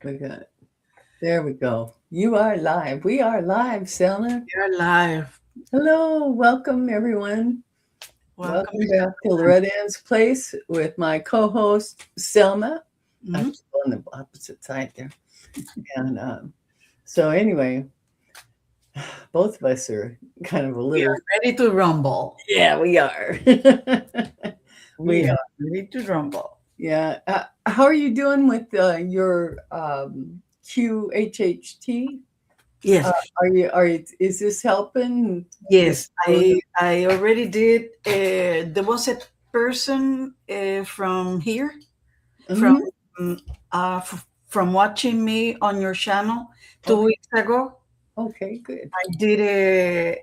We got, there we go. You are live. We are live, Selma. You're live. Hello, welcome everyone. Welcome, Welcome back to Loretta's Place with my co-host Selma. I'm Mhm. still on the opposite side there. And so anyway, both of us are kind of a We little, are ready to rumble. yeah, we are. We We are are. ready to rumble. Yeah. How are you doing with your QHHT? Uh, Yes, is this helping get yes. going? I already did. There was a person from here, from Mhm. from watching me on your channel two Okay. weeks ago. Okay, good. I did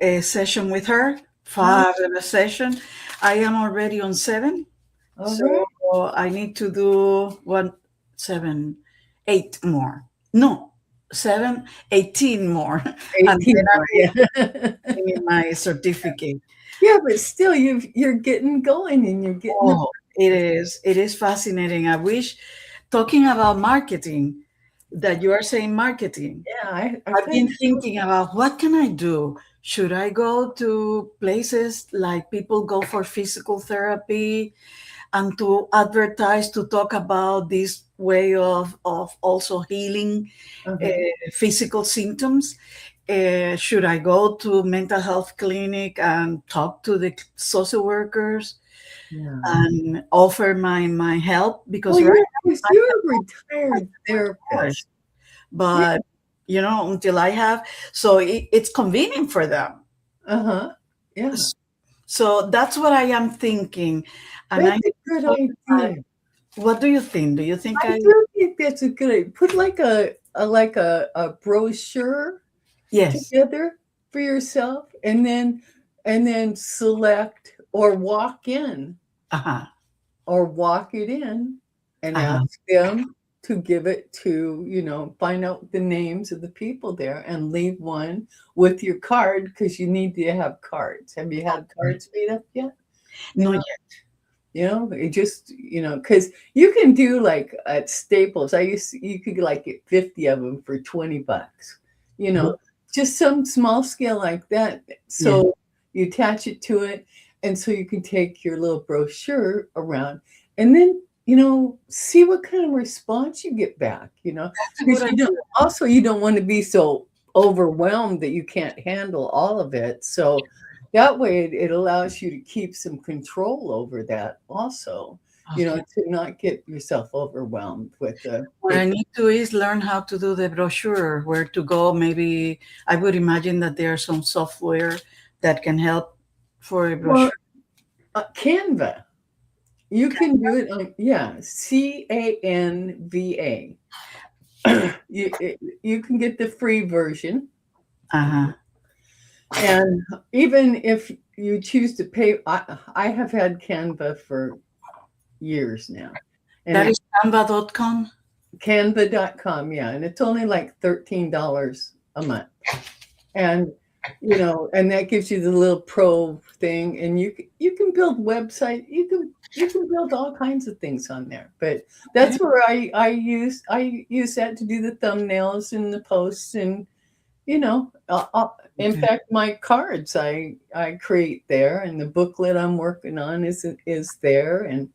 a session with her, Oh, 5 hour session. I am already on seven. all So right. I need to do one, seven, eight more. No, 18 more. And then 18 I more, will yeah. give me my certificate. Yeah, but still you're getting going and you're getting the Oh, it is. It is fascinating. I wish talking about marketing, that you are saying marketing. yeah, I I've think been thinking about what can I do? Should I go to places like people go for physical therapy and to advertise to talk about this way of also healing uh, uh-huh. physical symptoms? Should I go to mental health clinic and talk to the social workers Yeah. and offer my help? Well, Because right now I you're a have retired course, therapist. Yeah. but until I have, so it's convenient for them. Uh-huh. Yeah. So that's what I am thinking, and That's I a good thought, idea. what do you think? Do you think I I? do think that's a good idea. Put like a brochure Yes. together for yourself and then select or Uh-huh. walk it in and Uh-huh. ask them to give it to, find out the names of the people there and leave one with your card because you need to have cards. Have you had cards made up yet? You No, know, yet. it just, because you can do like at Staples, you could like get 50 of them for $20, you know, just some small scale like that. Yes. So you attach it to it. And so you can take your little brochure around and then, see what kind of response you get back, That's a because good idea. you don't want to be so overwhelmed that you can't handle all of it. So that way it allows you to keep some control over that also, Okay. to not get yourself overwhelmed with the What I big. need to is learn how to do the brochure, where to go. Maybe I would imagine that there are some software that can help for a Well, brochure. Canva, you can do it on, yeah, Canva. You can get the free version, Uh-huh. and even if you choose to pay, I have had Canva for years now, and That it is canva.com. Canva.com, yeah, and it's only like $13 a month. And and that gives you the little pro thing, and you can build website, you can build all kinds of things on there. But Okay. that's where I use that to do the thumbnails and the posts, and in Okay. fact, my cards I create there, and the booklet I'm working on is there, and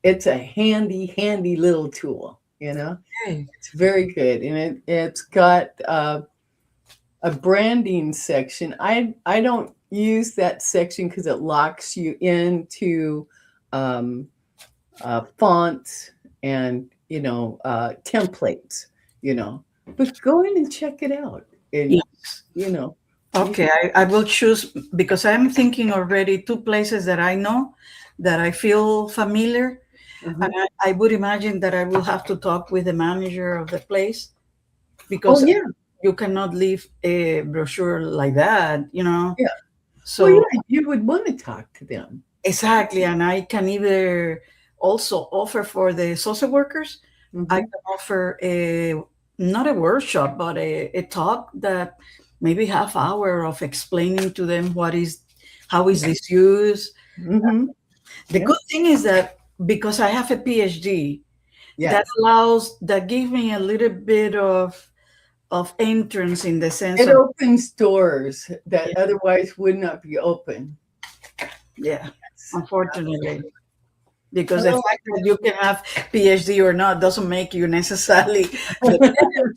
it's a handy little tool. Okay. It's very good, and it's got a branding section. I don't use that section because it locks you into um, fonts and templates. You know, but go in and check it out, and Yes. you know, you, Okay, I will choose because I'm thinking already two places that I know that I feel familiar. And uh I would imagine that I will have to talk with the manager of the place oh because yeah, you cannot leave a brochure like that. yeah. Well, So, yeah, you would want to talk to them. exactly. And I can either also offer for the social workers, I Hmm. can offer not a workshop, but a talk that maybe half hour of explaining to them how is this used. Hmm. The Yeah. good thing is that because I have a PhD, that Yes. allows, that give me a little bit of entrance in the sense It of, opens doors that yeah, otherwise would not be open. yeah, Yes. unfortunately. Because the Oh, fact that you can have PhD or not doesn't make you necessarily the best,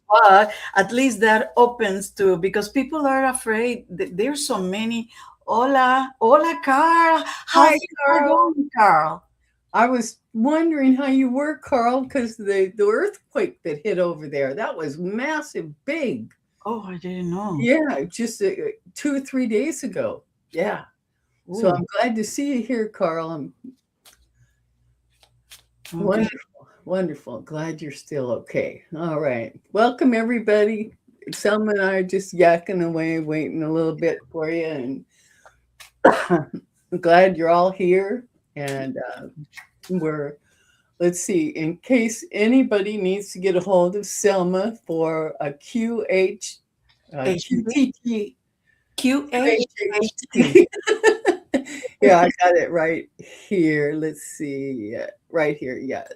but at least that opens to, because people are afraid. There's so many. Hola, hola, Carl. How's hi, it Carl. going, Carl? I was wondering how you were, Carl, because the earthquake that hit over there, that was massive, big. Oh, I didn't know. Yeah, just 2 or 3 days ago. Yeah. So Oh, I'm glad to see you here, Carl. I'm okay. wonderful, wonderful. Glad you're still okay. All right. Welcome, everybody. Selma and I are just yakking away, waiting a little bit for you. And I'm glad you're all here. And we're, let's see, in case anybody needs to get a hold of Selma for a HT, QTT, QHHT. QHHT. Yeah, I got it right here. Let's see. Right here. Yeah,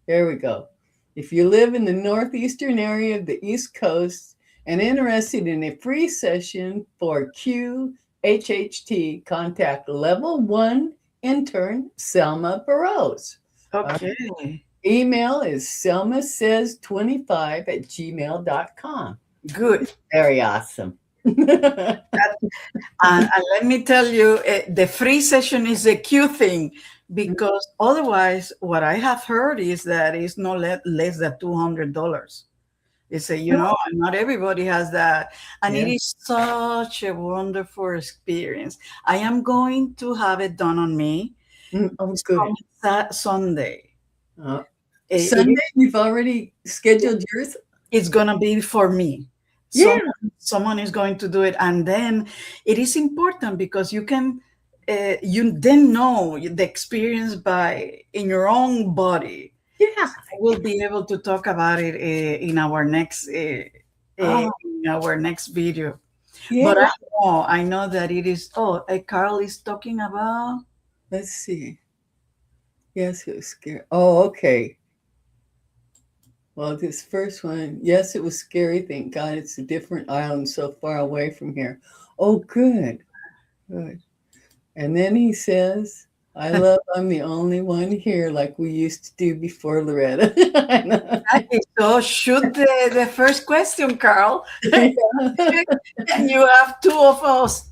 there we go. If you live in the northeastern area of the East Coast and interested in a free session for QHHT, contact Level 1 intern Selma Burrows. Our Okay, email is selmasays25@gmail.com. good. Very awesome. Yeah. And let me tell you, the free session is a cute thing, because otherwise, what I have heard is that it's no less than $200. It's a, not everybody has that. And it is such a wonderful experience. I am going to have it done on me. Oh, It's good. coming Sunday. Uh, It Sunday, you've already scheduled yours? it's gonna be for me. Yeah. Someone is going to do it, and then it is important because you then know the experience by in your own body. Yeah. I will be able to talk about it Oh, in our next video. yeah. But I know that it is. Oh, Carl is talking about. Let's see. Yes, it was scary. Oh, okay. Well, this first one, yes, it was scary. Thank God it's a different island so far away from here. Oh, good. Good. And then he says, I love I'm the only one here like we used to do before Loretta. I know. Exactly. So shoot the first question, Carl, Yeah. and you have two of us.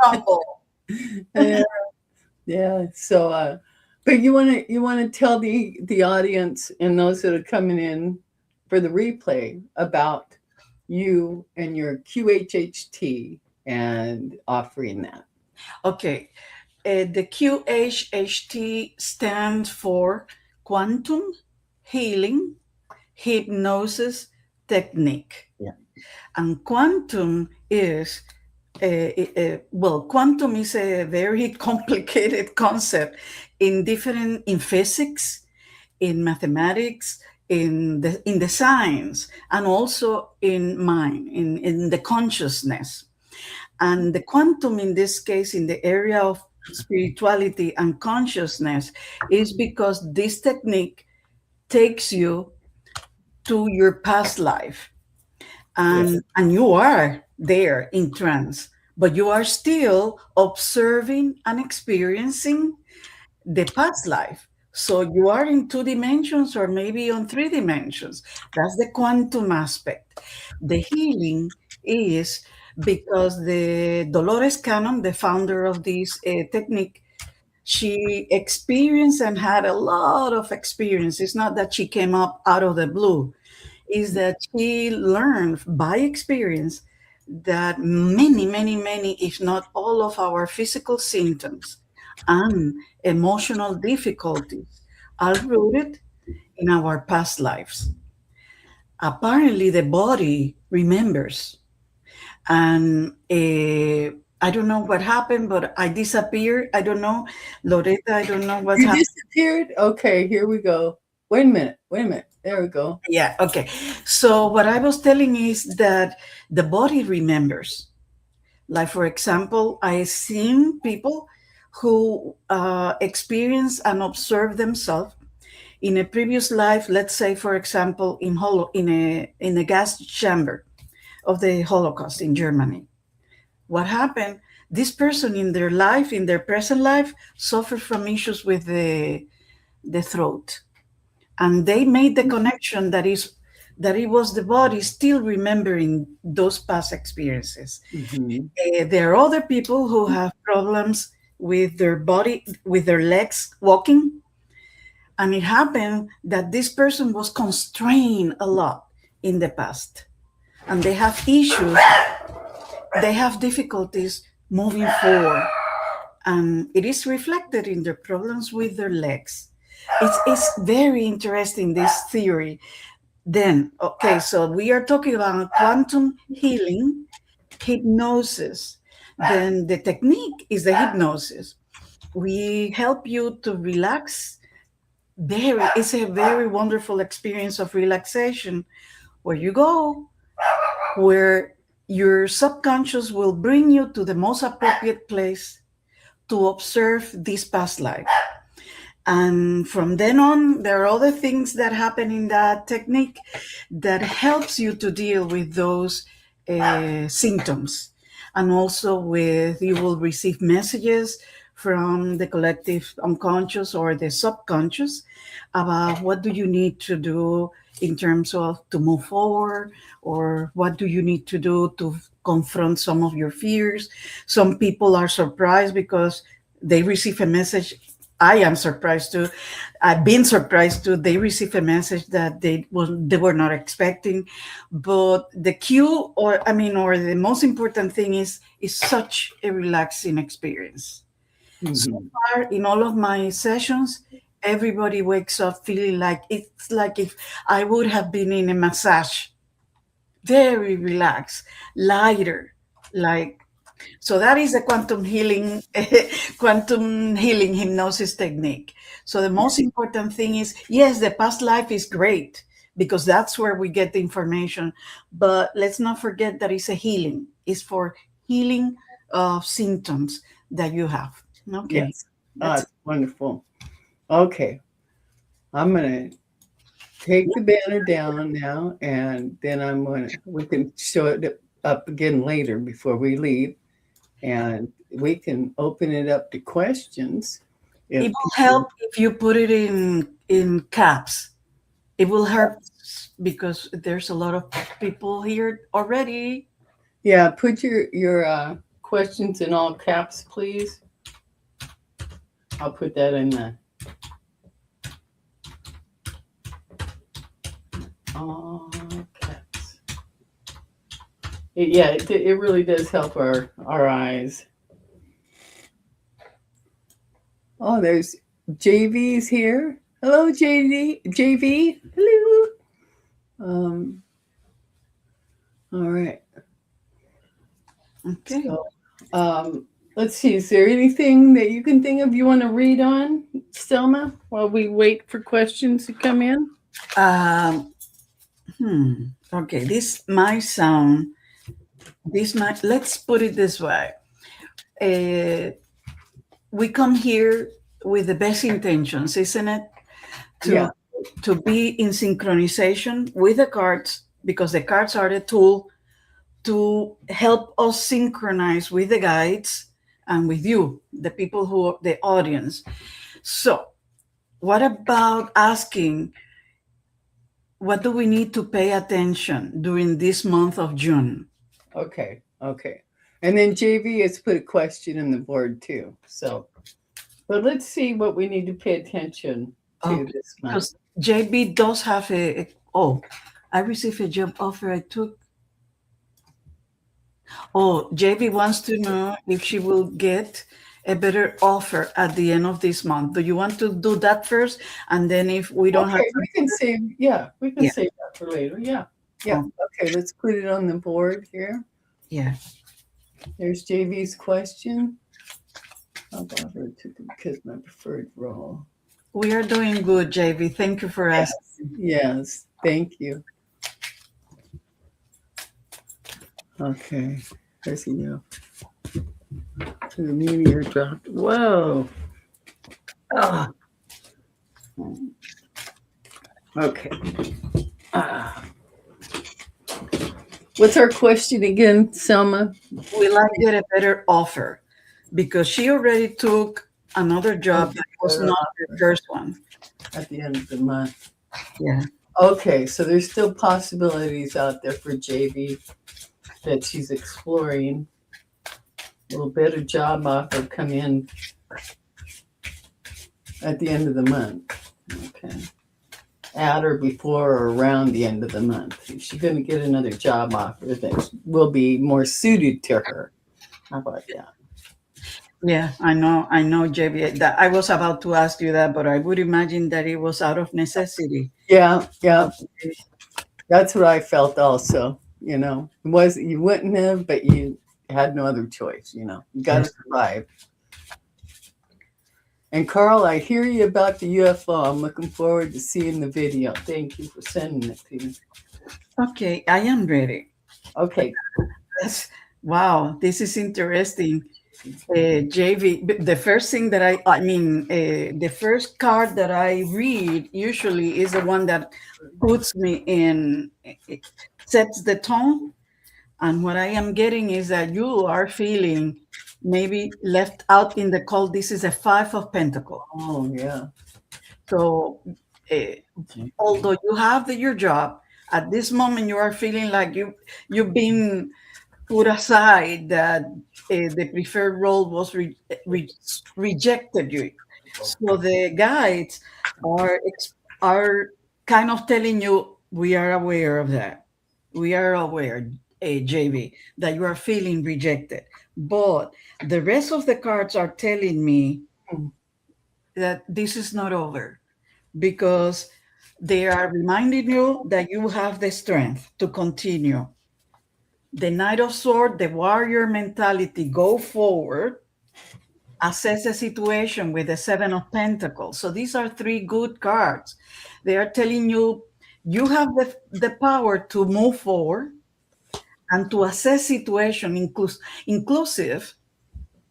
Humble. Yeah. Yeah. So but you wanna tell the audience and those that are coming in for the replay about you and your QHHT and offering that. Okay. The QHHT stands for Quantum Healing Hypnosis Technique. Yeah. And quantum is, well, quantum is a very complicated concept in physics, in mathematics, in the science, and also in mind, in the consciousness. And the quantum, in this case, in the area of spirituality and consciousness, is because this technique takes you to your past life, Yeah. and you are there in trance, but you are still observing and experiencing the past life. So you are in 2 dimensions or maybe on 3 dimensions. That's the quantum aspect. The healing is because the Dolores Cannon, the founder of this technique, she experienced and had a lot of experience. It's not that she came up out of the blue, is that she learned by experience that many, many, many, if not all of our physical symptoms and emotional difficulties are rooted in our past lives. Apparently, the body remembers. And I don't know what happened, but I disappeared. I don't know. Loretta, I don't know what You happened. disappeared? Okay, here we go. Wait a minute. Wait a minute. There we go. Yeah, okay. So, what I was telling is that the body remembers. Like, for example, I've seen people who experience and observe themselves in a previous life, let's say, for example, in a gas chamber of the Holocaust in Germany. What happened? This person in their life, in their present life, suffered from issues with the throat, and they made the connection that it was the body still remembering those past experiences. Mm-hmm. There are other people who have problems with their body, with their legs walking, and it happened that this person was constrained a lot in the past, and they have issues, they have difficulties moving forward, and it is reflected in their problems with their legs. It's very interesting, this theory. Then, okay, so we are talking about quantum healing, hypnosis. Then the technique is the hypnosis. We help you to relax. It's a very wonderful experience of relaxation where you go, where your subconscious will bring you to the most appropriate place to observe this past life. And from then on, there are other things that happen in that technique that helps you to deal with those symptoms. And also with, you will receive messages from the collective unconscious or the subconscious about what do you need to do in terms of to move forward, or what do you need to do to confront some of your fears. Some people are surprised because they receive a message. I am surprised too. I've been surprised too. They receive a message that they were not expecting. But the cue, or I mean, or the most important thing is such a relaxing experience. So Mm-hmm. far, in all of my sessions, everybody wakes up feeling like it's like if I would have been in a massage, very relaxed, lighter, like so that is a quantum healing, quantum healing hypnosis technique. So the most important thing is, yes, the past life is great because that's where we get the information. But let's not forget that it's a healing. It's for healing of symptoms that you have. Okay, Yes. that's It's wonderful. Okay. I'm gonna take the banner down now, and then we can show it up again later before we leave, and we can open it up to questions if it will people. help if you put it in caps. It will help because there's a lot of people here already. Yeah, put your questions in all caps, please. I'll put that in the all caps. It really does help our eyes. Oh, there's JV's here. Hello, JV. Hello. Um, all right. Okay. So, um, let's see. Is there anything that you can think of you want to read on, Selma, while we wait for questions to come in? Um, okay, this might sound, let's put it this way. Uh, we come here with the best intentions, isn't it? Yeah. To, to be in synchronization with the cards, because the cards are the tool to help us synchronize with the guides and with you, the people who, the audience. So, what about asking, what do we need to pay attention during this month of June? Okay. Okay. And then JV has put a question in the board too. So, but let's see what we need to pay attention to Okay, this month. because JB does have oh, I received a job offer. I took. Oh, JB wants to know if she will get a better offer at the end of this month. Do you want to do that first, and then if we don't have Okay, time, we can yeah, save that for later. Yeah. Yeah. oh, Okay, let's put it on the board here. yeah, There's JV's question. How about her to because my preferred role? we are doing good, JB. Thank you for Yes. asking. Yes. Thank you. Okay. There's you go. To the meteor dropped. Whoa. Oh, Okay. Ah. What's our question again, Selma? Will I get a better offer? Because she already took another I'll job get that was better not her offer first one. at the end of the month. Yeah. Okay, so there's still possibilities out there for JV that she's exploring. Will a better job offer come in at the end of the month? Okay. At or before or around the end of the month. Is she going to get another job offer that will be more suited to her? How about that? Yeah, I know, JB. That I was about to ask you that, but I would imagine that it was out of necessity. Yeah, yeah. Okay. That's what I felt also. It was you wouldn't have, but you had no other choice. You got to Yes. survive. And Carl, I hear you about the UFO. I'm looking forward to seeing the video. Thank you for sending it to me. Okay, I am ready. Okay. That's, wow, this is interesting. JV, the first thing that I mean, the first card that I read usually is the one that puts me in, it sets the tone. And what I am getting is that you are feeling maybe left out in the cold. This is a Five of Pentacles. Oh yeah. So, uh, although you have your job, at this moment you are feeling like you've been put aside, that the preferred role was re- rejected you. So the guides are kind of telling you, we are aware of that. We are aware, JB, that you are feeling rejected. But the rest of the cards are telling me that this is not over, because they are reminding you that you have the strength to continue. The Knight of Swords, the warrior mentality, go forward, assess the situation with the Seven of Pentacles. So these are three good cards. They are telling you you have the power to move forward and to assess situation, inclusive.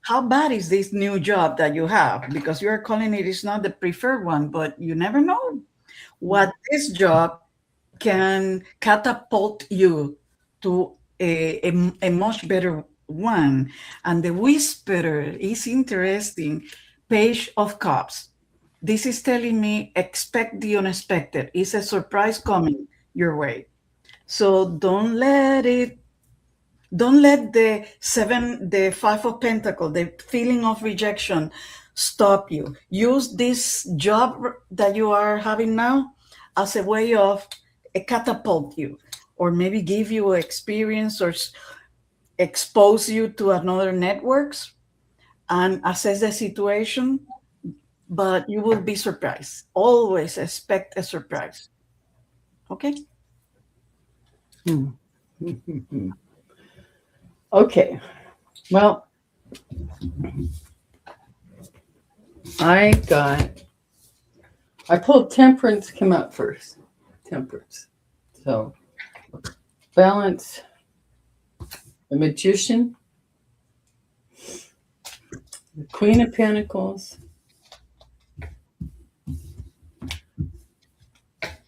How bad is this new job that you have? Because you are calling it is not the preferred one, but you never know what this job can catapult you to a much better one. And the whisperer is interesting. Page of Cups. This is telling me expect the unexpected. It's a surprise coming your way. So don't let the Five of Pentacles, the feeling of rejection, stop you. Use this job that you are having now as a way of catapult you, or maybe give you experience, or expose you to another networks and assess the situation. But you will be surprised. Always expect a surprise. Okay. Hmm. Okay. Well, I got. I pulled Temperance. Come up first. Temperance. So balance. The Magician. The Queen of Pentacles.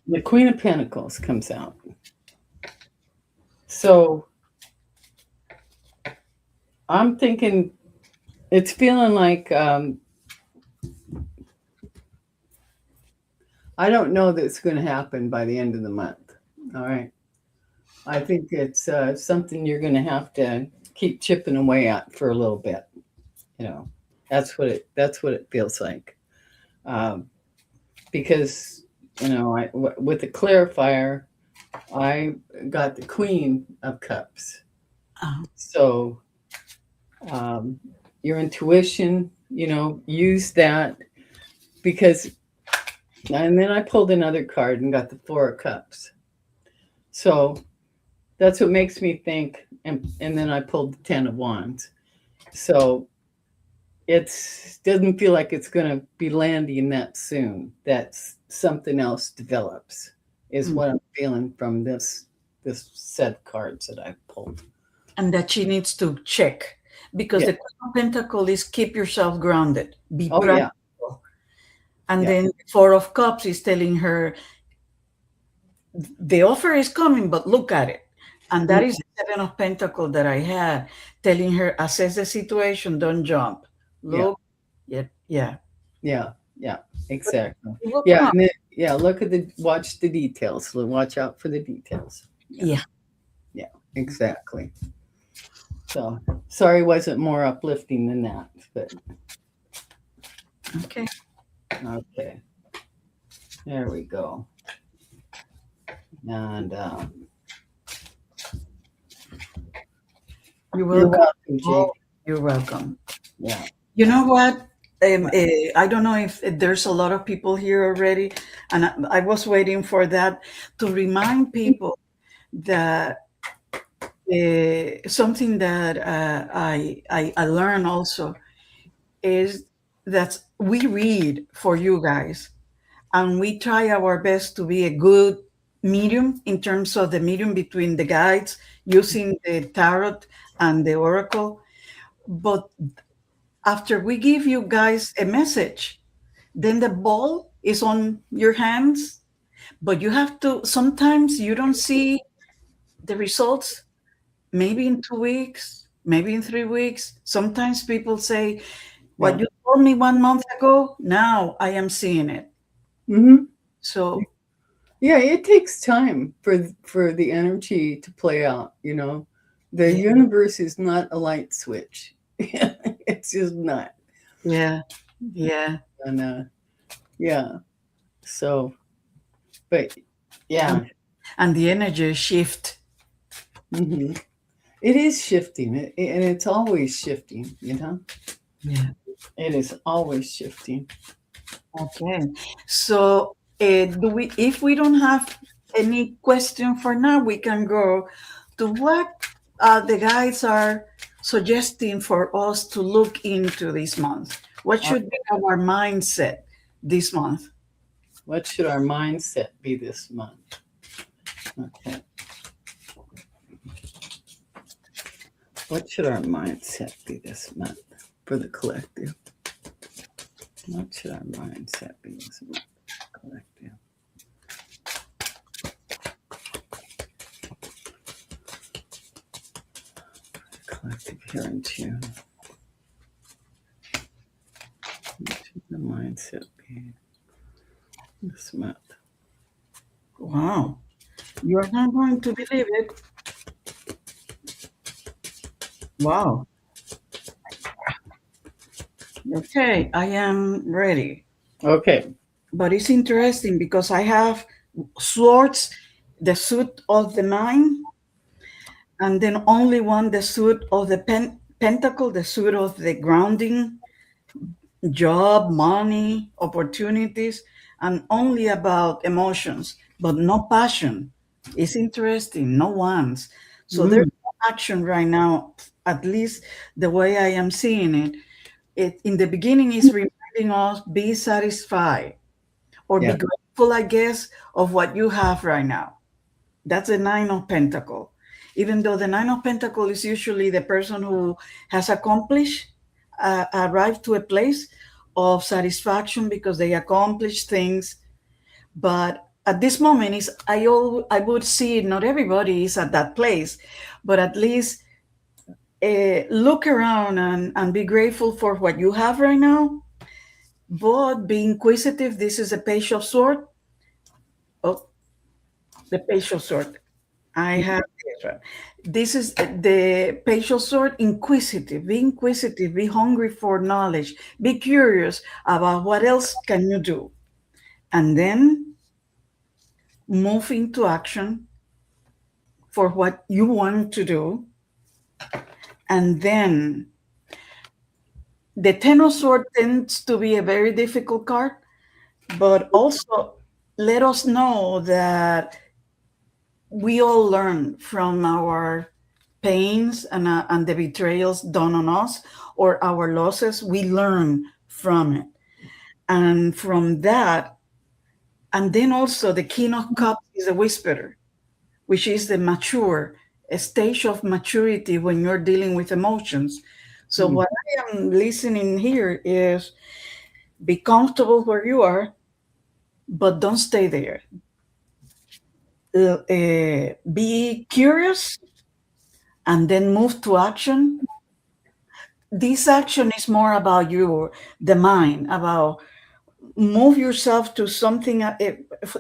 The Queen of Pentacles comes out. So I'm thinking it's feeling like I don't know that it's going to happen by the end of the month. All right. I think it's something you're going to have to keep chipping away at for a little bit. You know, that's what it feels like. Um, because with the clarifier, I got the Queen of Cups. Uh, So um, your intuition, use that because. And then I pulled another card and got the Four of Cups. So that's what makes me think. And then I pulled the Ten of Wands. So it doesn't feel like it's going to be landing that soon. That's something else develops, is mm. what I'm feeling from this set of cards that I pulled. And that she needs to check, because Yeah. the Queen of Pentacles is keep yourself grounded, be Oh yeah. practical. And Yeah. then Four of Cups is telling her, the offer is coming, but look at it. And that Mm, is the Seven of Pentacles that I had, telling her, assess the situation, don't jump. yeah, Look, yeah, yeah. yeah, yeah, But exactly. it will Yeah, come. and then, yeah, look at watch the details. Watch out for the details. Yeah, Yeah. yeah, exactly. So sorry, wasn't more uplifting than that, but Okay. okay, there we go. And You're you're welcome. welcome, Jake. Oh, you're welcome. Yeah. You know what? I don't know if there's a lot of people here already, and I was waiting for that to remind people that something that I learned also is that we read for you guys, and we try our best to be a good medium in terms of the medium between the guides using the tarot and the oracle. But after we give you guys a message, then the ball is on your hands, but you have to, sometimes you don't see the results, maybe in 2 weeks, maybe in 3 weeks. Sometimes people say, what Yeah. you told me 1 month ago, now I am seeing it. Hmm. So, Yeah, it takes time for the energy to play out, you know. The yeah, universe is not a light switch. It's just not. yeah, yeah. And yeah. So, but And, yeah. and the energy shift. Hmm. It is shifting, and it's always shifting, you know. Yeah. It is always shifting. Okay. So, do we, if we don't have any question for now, we can go to what the guides are suggesting for us to look into this month. What Uh, should be our mindset this month? What should our mindset be this month? Okay. What should our mindset be this month for the collective? What should our mindset be this month, collective? Collective here in June. What should the mindset be this month? Wow. You're not going to believe it. Wow. Okay, I am ready. Okay. But it's interesting because I have swords, the suit of the mind, and then only one, the suit of the pentacle, the suit of the grounding, job, money, opportunities, and only about emotions, but no passion. It's interesting, no ones. So there's Mm, no action right now, at least the way I am seeing it. It in the beginning is reminding us, be satisfied or be yeah. grateful, I guess, of what you have right now. That's the Nine of Pentacle. Even though the Nine of Pentacle is usually the person who has accomplished, arrived to a place of satisfaction because they accomplished things. But at this moment, is I would see not everybody is at that place, but at least look around and be grateful for what you have right now. But be inquisitive. This is a page of sword. Oh, the page of sword. I have this one. This is the patient sword, inquisitive. Be inquisitive, be hungry for knowledge, be curious about what else can you do. And then move into action for what you want to do. And then the Ten of Swords tends to be a very difficult card, but also let us know that we all learn from our pains and the betrayals done on us or our losses. We learn from it. And from that, and then also the King of Cups is a whisperer, which is the mature, a stage of maturity when you're dealing with emotions. So Mm, what I am listening here is be comfortable where you are, but don't stay there. be curious and then move to action. This action is more about you, the mind, about move yourself to something,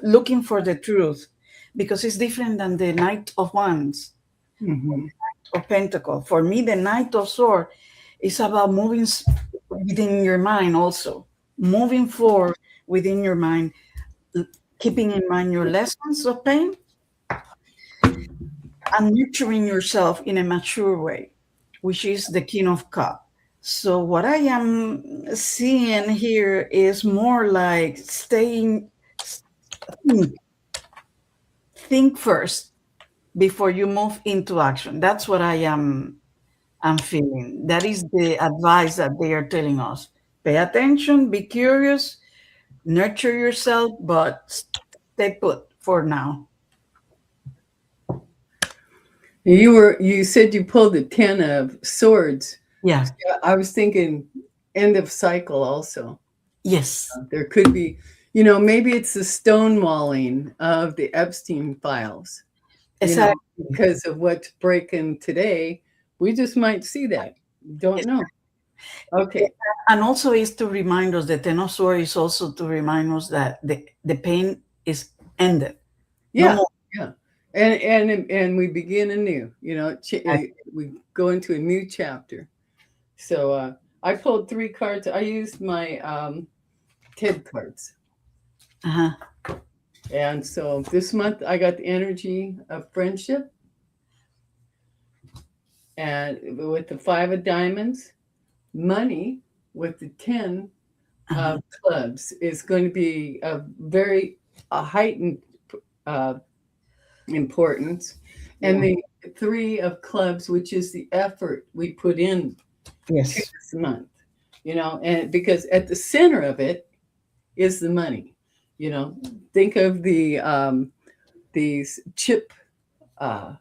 looking for the truth, because it's different than the Knight of Wands Hmm. or Pentacle. For me, the Knight of Sword is about moving within your mind, also moving forward within your mind, keeping in mind your lessons of pain and nurturing yourself in a mature way, which is the King of Cup. So what I am seeing here is more like staying, think, think first before you move into action. That's what I'm feeling. That is the advice that they are telling us. Pay attention, be curious, nurture yourself, but stay put for now. You said you pulled the 10 of Swords. Yeah. Yeah, I was thinking end of cycle also. Yes. There could be, maybe it's the stonewalling of the Epstein files, Exactly. because of what's breaking today. We just might see that. Don't know. Okay. And also is to remind us, the Ten of Swords is also to remind us that the pain is ended. No Yeah. more. Yeah. And we begin anew, we go into a new chapter. So I pulled 3 cards. I used my TED cards. Uh-huh. And so this month I got the energy of friendship, and with the 5 of Diamonds, money with the 10 Uh-huh. of Clubs is going to be a heightened uh, importance. And Yeah. the 3 of Clubs, which is the effort we put in to Yes. this month, and because at the center of it is the money. You know, think of these chip uh,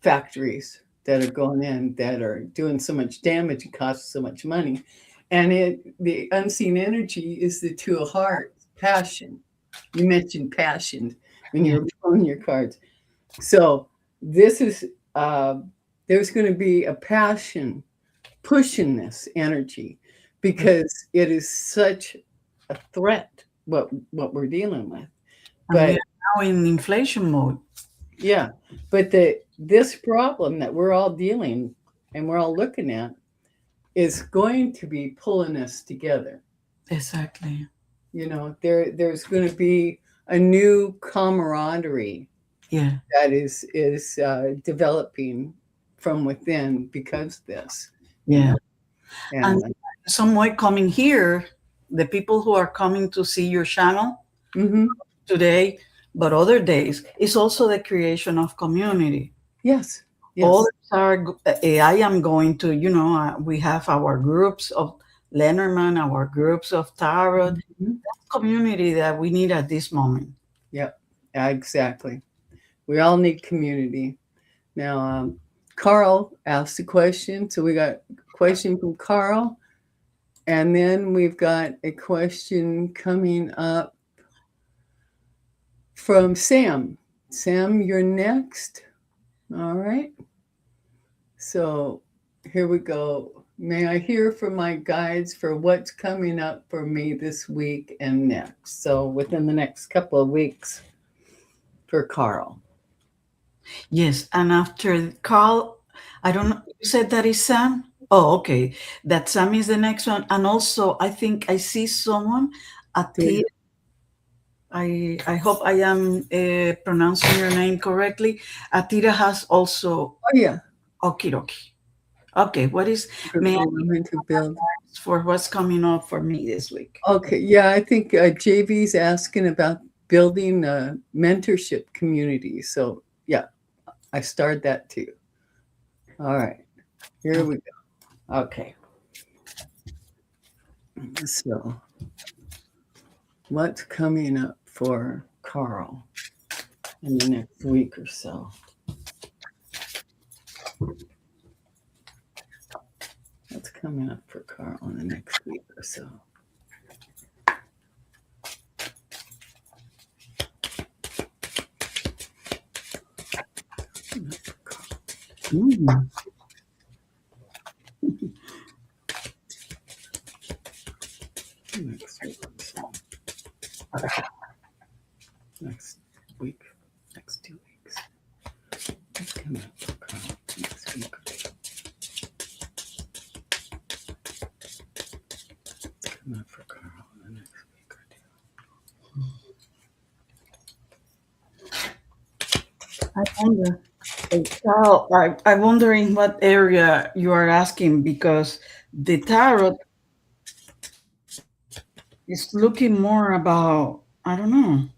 factories that are going in that are doing so much damage and cost so much money. And the unseen energy is the 2 of Hearts, passion. You mentioned passion when you Yeah. were pulling your cards. So this is there's going to be a passion pushing this energy because it is such a threat what we're dealing with. And we But are now in inflation mode. yeah, but this problem that we're all dealing and we're all looking at is going to be pulling us together. Exactly. There's going to be a new camaraderie Yeah. that is developing from within because of this, you Yeah. know, and And some way coming here, the people who are coming to see your channel mhm, today, but other days, is also the creation of community. yes, yes, Others are, I am going to, we have our groups of Lenormand, our groups of Tarot, mhm, community that we need at this moment. yep, exactly. We all need community. Now, Carl asked a question, so we got a question from Carl, and then we've got a question coming up from Sam. Sam, you're next. All right. So here we go. May I hear from my guides for what's coming up for me this week and next? So within the next couple of weeks for Carl. Yes, and after Carl, I don't know, you said that is Sam? Oh, okay. That Sam is the next one. And also, I think I see someone, Oh, Atira. I hope I am pronouncing your name correctly. Atira has also yeah. okidoki. Okay, what is, may I Preparing to build. ask for what's coming up for me this week? Okay. Yeah, I think JV's asking about building a mentorship community. So yeah, I started that too. All right. Here we go. Okay. So what's coming up for Carl in the next week or so? What's coming up for Carl in the next week or so? Mm. Next week. Next week. Next 2 weeks. What's coming up for Carl next week or two? What's coming up for Carl in the next week or two? I wonder. Carl, I wonder in what area you are asking because the tarot is looking more about, I don't know.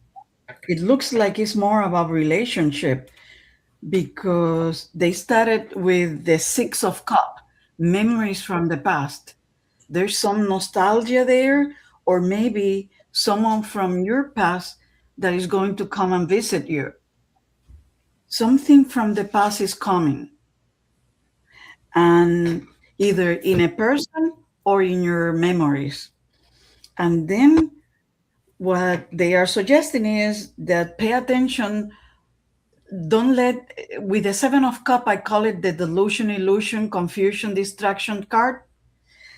It looks like it's more about relationship because they started with the Six of Cup, memories from the past. There's some nostalgia there, or maybe someone from your past that is going to come and visit you. Something from the past is coming, and either in a person or in your memories. And then what they are suggesting is that pay attention. Don't let, with the Seven of Cup, I call it the delusion, illusion, confusion, distraction card.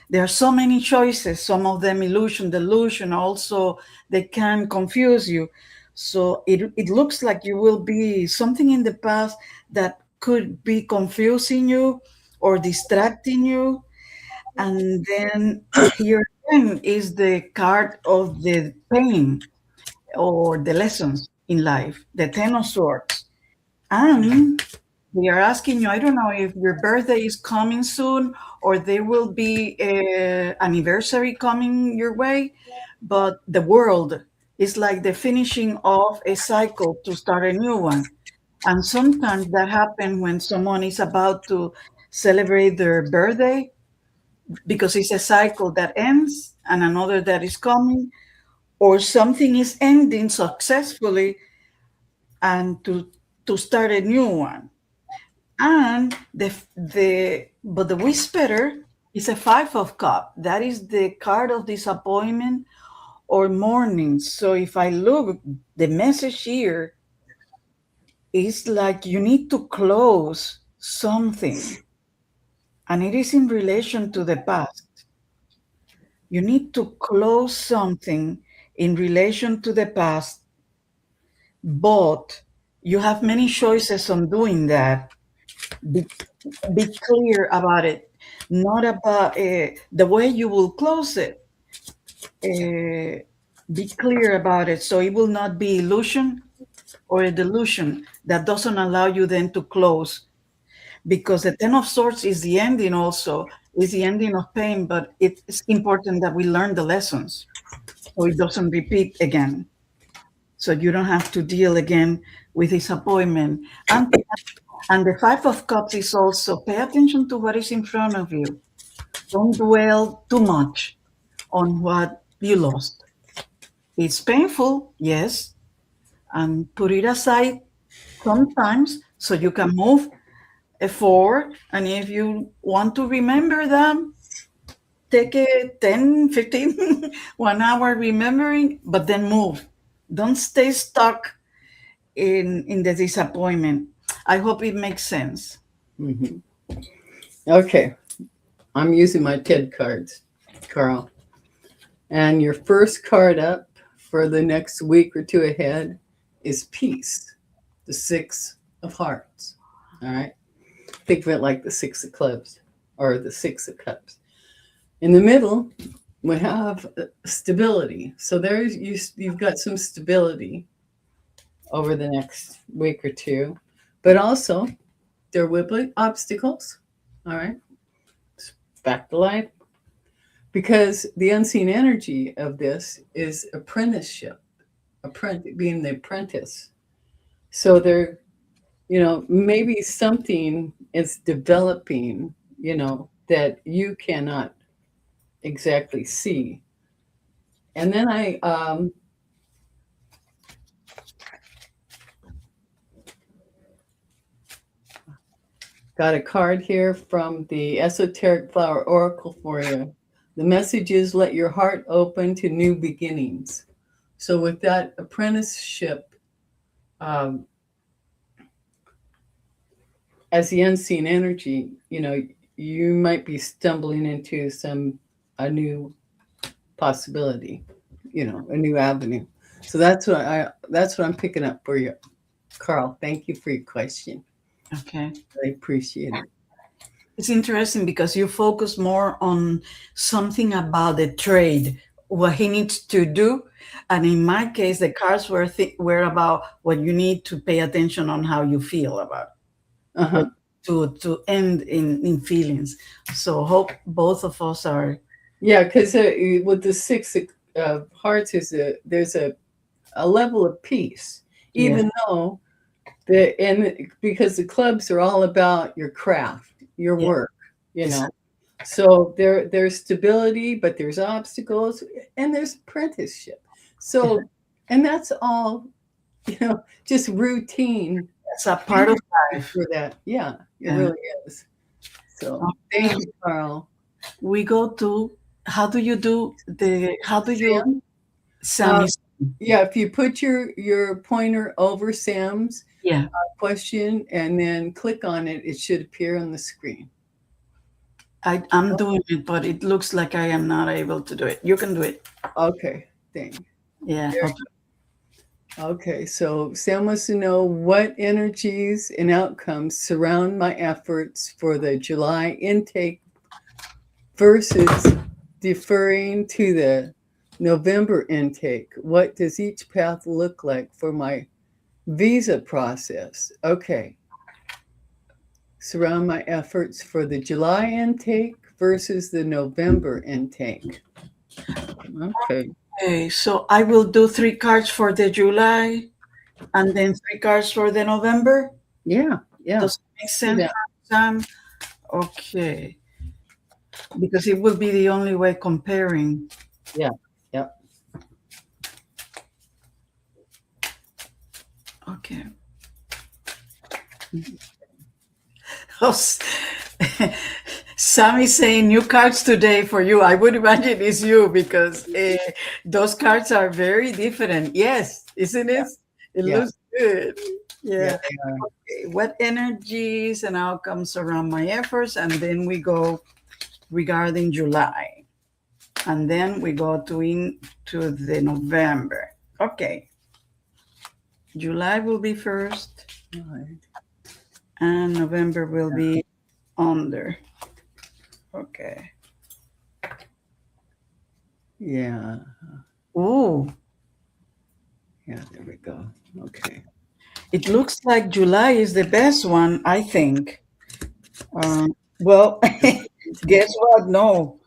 There are so many choices, some of them illusion, delusion, also they can confuse you. So it looks like you will be something in the past that could be confusing you or distracting you. And then here again is the card of the pain or the lessons in life, the Ten of Swords. And we are asking you, I don't know if your birthday is coming soon or there will be a anniversary coming your way, but the world is like the finishing of a cycle to start a new one. And sometimes that happens when someone is about to celebrate their birthday because it's a cycle that ends and another that is coming, or something is ending successfully and to start a new one. And the whisperer is a Five of Cup. That is the card of disappointment or mourning. So if I look, the message here is like you need to close something, and it is in relation to the past. You need to close something in relation to the past, but you have many choices on doing that. Be, be clear about it, not about the way you will close it. Uh, be clear about it so it will not be illusion or a delusion that doesn't allow you then to close. Because the Ten of Swords is the ending also, is the ending of pain, but it's important that we learn the lessons so it doesn't repeat again. So you don't have to deal again with disappointment. And the Five of Cups is also pay attention to what is in front of you. Don't dwell too much on what you lost. It's painful, yes, and put it aside sometimes so you can move forward. And if you want to remember them, take a 10, 15, 1 hour remembering, but then move. Don't stay stuck in the disappointment. I hope it makes sense. Mm-hmm. Okay. I'm using my TED cards, Carl. And your first card up for the next week or two ahead is peace, the Six of Hearts. All right. Think of it like the Six of Clubs or the Six of Cups. In the middle, we have stability. So there's you've got some stability over the next week or two, but also there will be obstacles. All right. Back to life. Because the unseen energy of this is apprenticeship, being the apprentice. So there, maybe something is developing, that you cannot exactly see. And then I got a card here from the Esoteric Flower Oracle for you. The message is let your heart open to new beginnings. So with that apprenticeship, um, as the unseen energy, you might be stumbling into a new possibility, a new avenue. So that's what I'm picking up for you, Carl. Thank you for your question. Okay. I appreciate it. It's interesting because you focus more on something about the trade, what he needs to do. And in my case, the cards were about what you need to pay attention on how you feel about what Uh-huh. to end in feelings. So hope both of us are. Yeah, because with the six of hearts, there's a level of peace, Yeah. even though and because the clubs are all about your craft, your Yeah. work, you know. So there's stability, but there's obstacles, and there's apprenticeship. So, and that's all, just routine It's a part of life. for that. Yeah, it Yeah. really is. So Okay. thank you, Carl. We go to how do you Sam, Sammy? yeah, if you put your pointer over Sam's Yeah. question and then click on it, it should appear on the screen. I'm doing it, but it looks like I am not able to do it. You can do it. Okay, thing. Yeah. There. Okay. Okay, so Sam wants to know what energies and outcomes surround my efforts for the July intake versus deferring to the November intake. What does each path look like for my visa process? Okay, surround my efforts for the July intake versus the November intake. Okay, Okay, so I will do 3 cards for the July and then 3 cards for the November. yeah, yeah, Does it make do sense, that. Sam? Okay, because it will be the only way comparing. Yeah, yeah. Okay. Oh, Sam is saying new cards today for you. I would imagine it's you because those cards are very different. Yes, isn't it? It Yeah, looks good. yeah, Yeah. they are. Okay, what energies and outcomes around my efforts? And then we go regarding July. And then we go into the November. Okay. July will be first, Right. and November will be under. Okay. Yeah, Oh, yeah, there we go. Okay. it looks like July is the best one, I think. Well, guess what? No,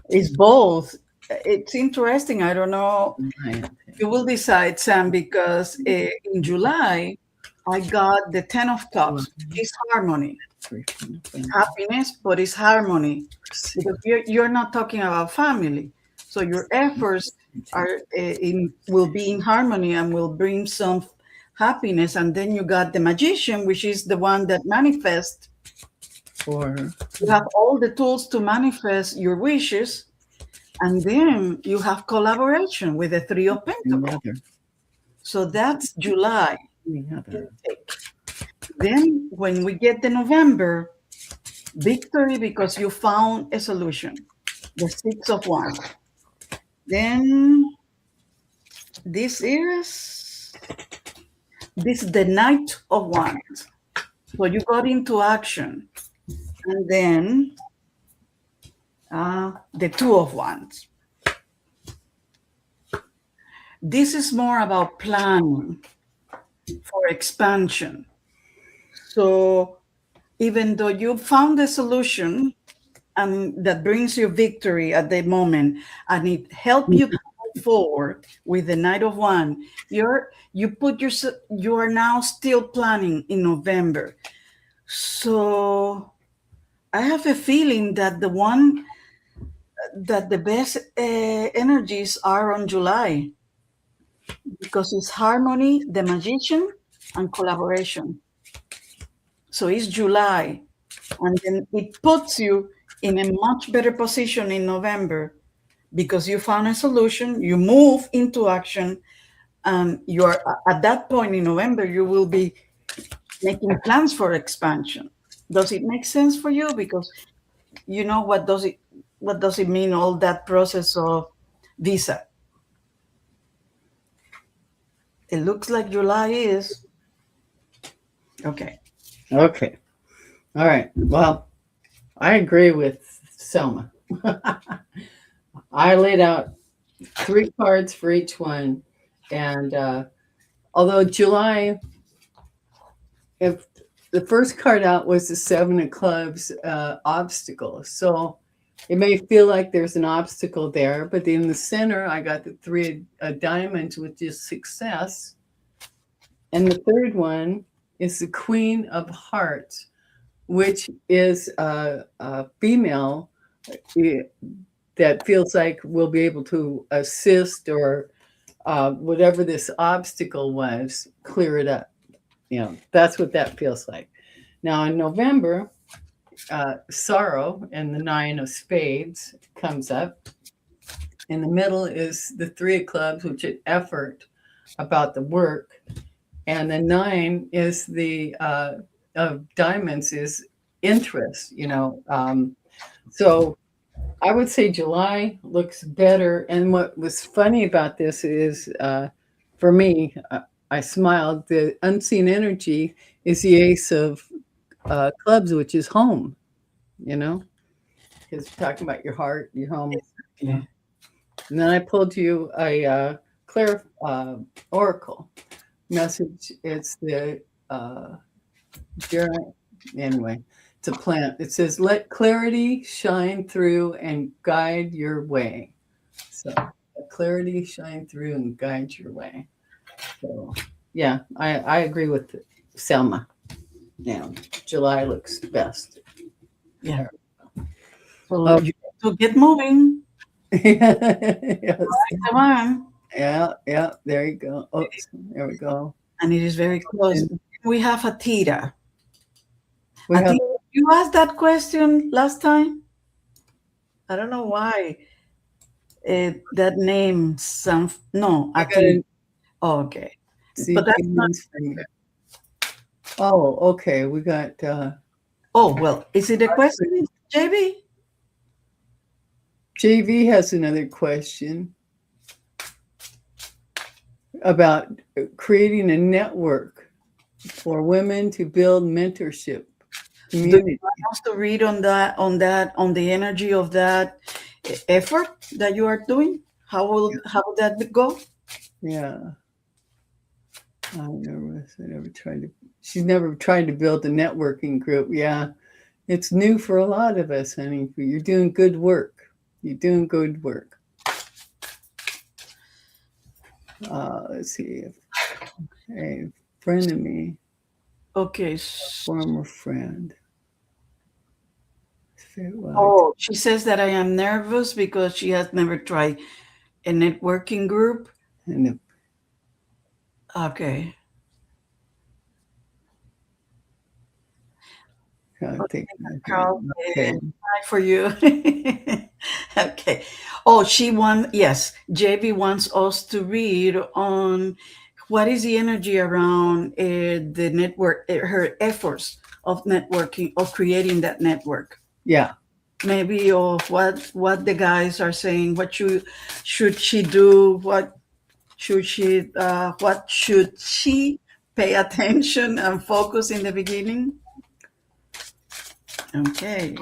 it's both. It's interesting. I don't know. Right. You will decide, Sam, because in July, I got the Ten of Cups. It's harmony. It's happiness, but it's harmony. Because you're not talking about family. So your efforts will be in harmony and will bring some happiness. And then you got the magician, which is the one that manifests. For You have all the tools to manifest your wishes. And then you have collaboration with the Three of Pentacles. another, So that's July. another. Then when we get the November, victory because you found a solution. The Six of Wands. Then this is the Knight of Wands. So you got into action. And then the Two of Wands. This is more about planning for expansion. So even though you found a solution and that brings you victory at the moment and it helps you move forward with the Knight of Wands, you are now still planning in November. So I have a feeling that the best energies are on July because it's harmony, the magician, and collaboration. So it's July, and then it puts you in a much better position in November because you found a solution, you move into action, and you're at that point in November, you will be making plans for expansion. Does it make sense for you? Because you know what does it mean, all that process of visa? It looks like July is okay. Okay. All right. Well, I agree with Selma. I laid out 3 cards for each one. And although July, if the first card out was the 7 of clubs obstacle. So it may feel like there's an obstacle there, but in the center, I got the 3 of diamonds, which is success. And the third one is the Queen of Hearts, which is a female eh, that feels like we'll be able to assist or whatever this obstacle was, clear it up. That's what that feels like. Now in November, sorrow and the 9 of spades comes up. In the middle is the 3 of clubs, which is effort about the work. And the 9 is the of diamonds is interest. So I would say July looks better. And what was funny about this is, for me, I smiled. The unseen energy is the ace of clubs, which is home, you know, because talking about your heart, your home. Yeah. And then I pulled you a clear oracle message. It's the Jeremiah. Anyway, it's a plant. It says, "Let clarity shine through and guide your way." So, let clarity shine through and guide your way. So, yeah, I agree with Selma. Now, July looks best. Yeah. So Oh, you to get moving. yes. Come on. Yeah, yeah. There you go. Oops, there we go. And it is very close. And We have Atira. we have. Atira, you asked that question last time. I don't know why. That name some no I got Atira. to Oh, okay, see but that's not. opinions from you. Oh, okay. We got. Oh well, is it a question, JB? JV has another question about creating a network for women to build mentorship Do you community. want us to read on the energy of that effort that you are doing? How would that go? Yeah, I never tried to. She's never tried to build a networking group. Yeah, it's new for a lot of us, honey. But you're doing good work. You're doing good work. Let's see. A friend of me, Okay. former friend. Well, Oh, she says that I am nervous because she has never tried a networking group. and Okay. I think, Carl, okay. hi for you. Okay. Oh, yes, JB wants us to read on what is the energy around the network, her efforts of networking, of creating that network. Yeah. Maybe of what the guys are saying, should she do, what should she pay attention and focus in the beginning? Okay.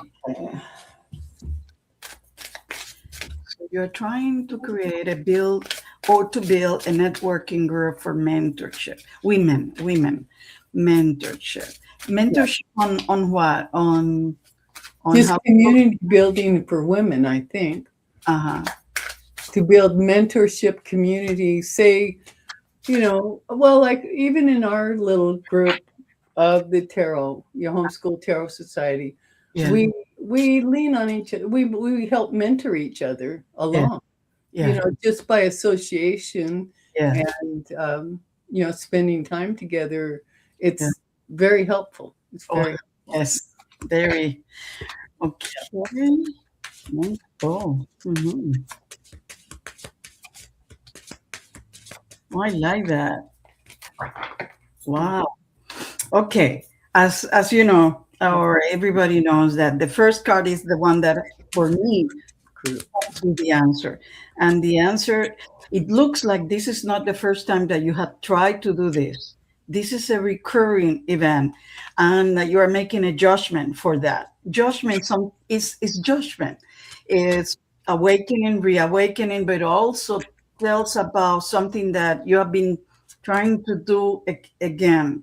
So you're trying to create a build or to build a networking group for mentorship. Women, mentorship. Yeah. Mentorship on what? On Just how community building for women, I think, uh-huh. to build mentorship community. Say, well, like even in our little group of the tarot, your homeschool tarot society, Yeah. we lean on each other. We help mentor each other Yeah. along, Yeah. just by association Yeah. and spending time together. Yeah. It's very helpful. It's Oh, very helpful. yes. Very okay. Oh. Mm-hmm. I like that. Wow. Okay. As you know, or everybody knows that the first card is the one that, for me, Group. be the answer. And the answer, it looks like this is not the first time that you have tried to do this. This is a recurring event, and that you are making a judgment for that. Judgment is judgment. It's awakening, reawakening, but also tells about something that you have been trying to do again.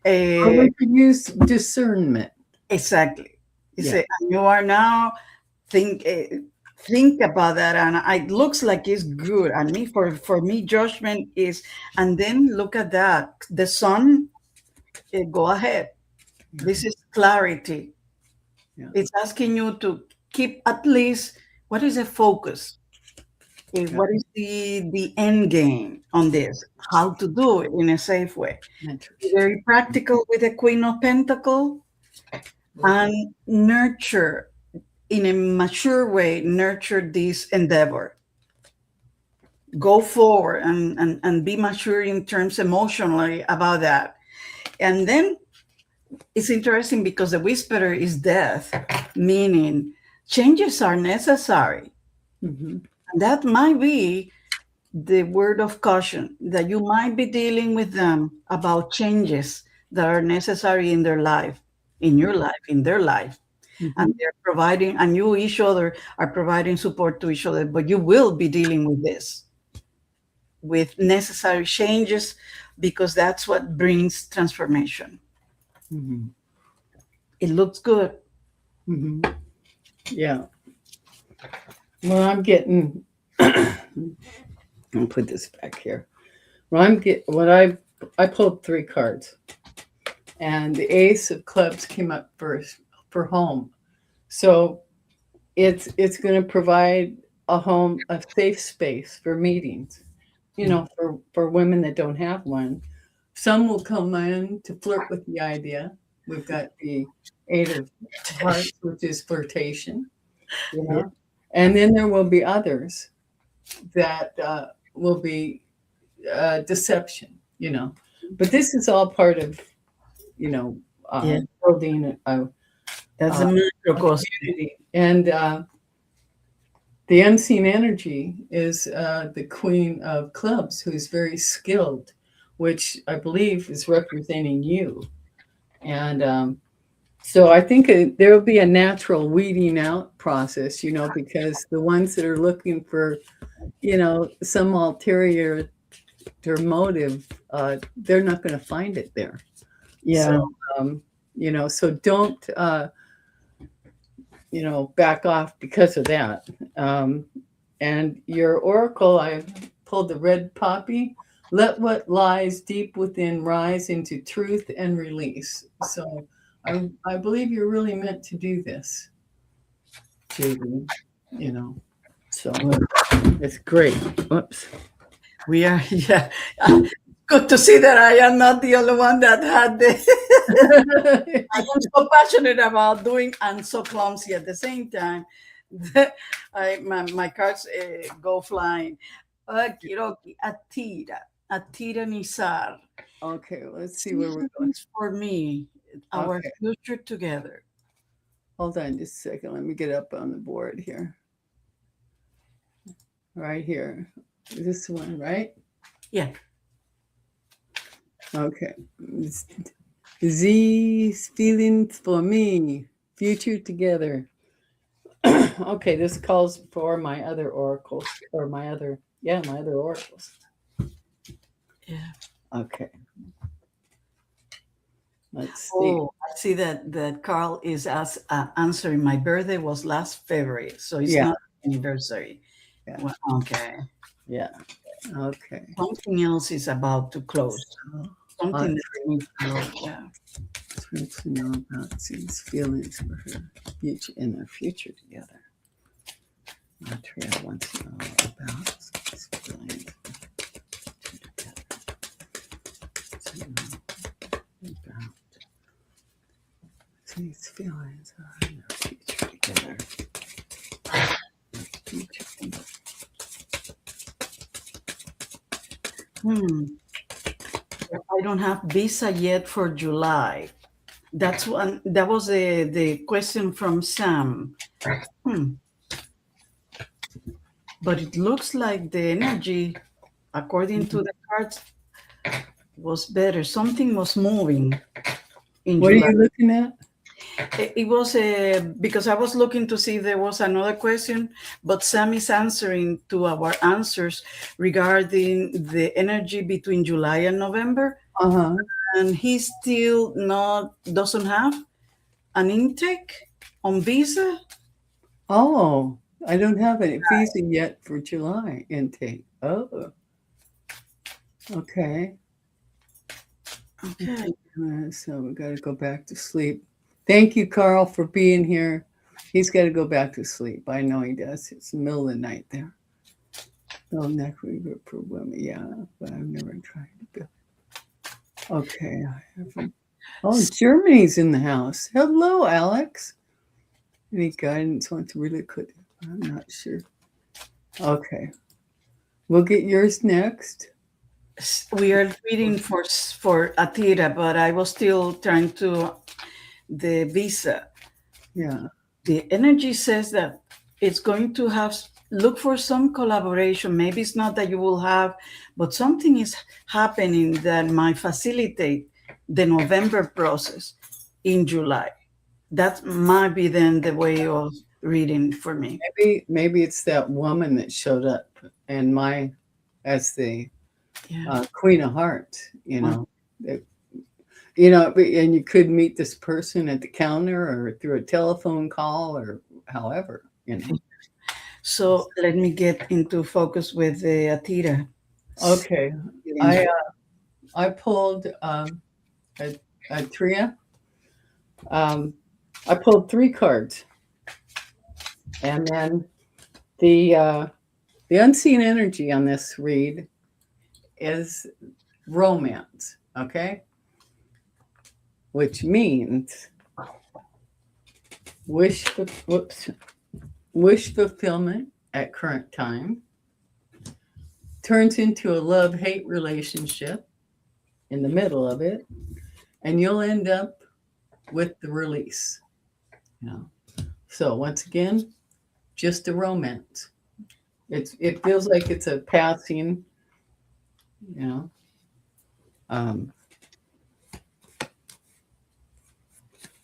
Or Uh, we could use discernment. exactly. You Yeah. say, and you are now think think about that, and it looks like it's good. And me, for me, judgment is, and then look at that, the sun. Go ahead. Yeah. This is clarity. Yeah. It's asking you to keep at least, what is the focus? Yeah. What is the end game on this? How to do it in a safe way? Be Mentorship. very practical with the Queen of Pentacle, and nurture in a mature way. Nurture this endeavor. Go forward and be mature in terms emotionally about that. And then it's interesting because the whisperer is death, meaning changes are necessary. Mm-hmm. And that might be the word of caution, that you might be dealing with them about changes that are necessary in their life, in your life, in their life. Mm-hmm. And they're providing, and you each other are providing support to each other, but you will be dealing with this, with necessary changes, because that's what brings transformation. Mm-hmm. It looks good. Mm-hmm. Yeah. Well, I'm getting. I'll put this back here. Well, I'm get what I pulled three cards, and the Ace of Clubs came up first for home. So it's going to provide a home, a safe space for meetings. You know, for women that don't have one. Some will come in to flirt with the idea. We've got the Eight of Hearts, which is flirtation. You Yeah. know, and then there will be others that will be deception. You know, but this is all part of you know Yeah. building That's a a microcosm. community. And the unseen energy is the Queen of Clubs, who's very skilled, which I believe is representing you. And so I think there will be a natural weeding out process, because the ones that are looking for, some ulterior motive, they're not going to find it there. So, Yeah. um, so don't, back off because of that. Um, and your oracle, I pulled the red poppy. Let what lies deep within rise into truth and release. So I believe you're really meant to do this, JD. You know, so it's great. Whoops. We are, yeah. Good to see that I am not the only one that had the. I am so passionate about doing and so clumsy at the same time. My cards go flying. Okie Atira Nisar. Okay, let's see where we're going. Seasons for me, our Okay, future together. hold on just a second. Let me get up on the board here. Right here. This one, right? Yeah. Okay. These feelings for me, future together. Okay, this calls for my other oracles, or my other oracles. Yeah. Okay, let's see. Oh, I see that Carl is answering. My birthday was last February, so it's Yeah, not anniversary. yeah, Well, okay. yeah. Okay. Something else is about to close. So, Something that we need to close. Yeah. try to know about these feelings for her future in their future together. Andrea wants to know about these feelings together. To know about these feelings are in their future together. Future together. Hmm. I don't have visa yet for July. That's one. That was the question from Sam. Hmm. But it looks like the energy, according to Mhm. the cards, was better. Something was moving in What are July. you looking at? It was because I was looking to see if there was another question, but Sam is answering to our answers regarding the energy between July and November, Uh-huh. and he still not doesn't have an intake on visa. Oh, I don't have any visa yet for July intake. Oh, okay. Okay. So we got to go back to sleep. Thank you, Carl, for being here. He's got to go back to sleep. I know he does. It's the middle of the night there. Oh, neck reboot for women. Yeah, but I've never tried to do. Okay. I haven't. Oh, Germany's in the house. Hello, Alex. Any guidance on to really could? I'm not sure. Okay. We'll get yours next. We are reading for Atira, but I was still trying to the visa. Yeah. The energy says that it's going to have look for some collaboration. Maybe it's not that you will have, but something is happening that might facilitate the November process in July. That might be then the way of reading for me. Maybe it's that woman that showed up and my as the Yeah. Queen of Hearts, Uh, It- and you could meet this person at the counter or through a telephone call or however. So let me get into focus with the Atira. Okay, I I pulled a, a tria. Um, I pulled three cards, and then the uh, the unseen energy on this read is romance. Okay, which means whoops, wish fulfillment at current time turns into a love hate relationship in the middle of it, and you'll end up with the release. You know. So once again, just a romance. It feels like it's a passing, you know, um,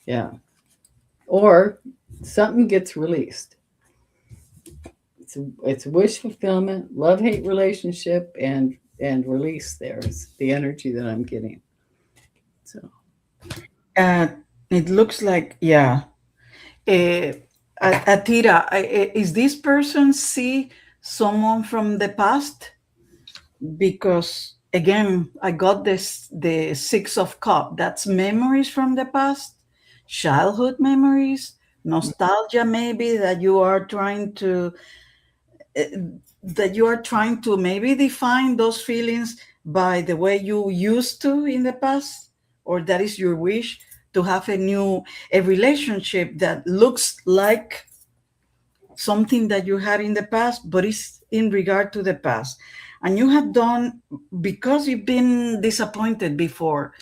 yeah, or something gets released. It's wish fulfillment, love hate relationship, and release. There's the energy that I'm getting. So uh, it looks like, yeah. Uh, Atira, is this person see someone from the past? Because again, I got this the Six of Cup. That's memories from the past, childhood memories, nostalgia, maybe uh, that you are trying to maybe define those feelings by the way you used to in the past, or that is your wish to have a relationship that looks like something that you had in the past, but it's in regard to the past. And you have done, because you've been disappointed before,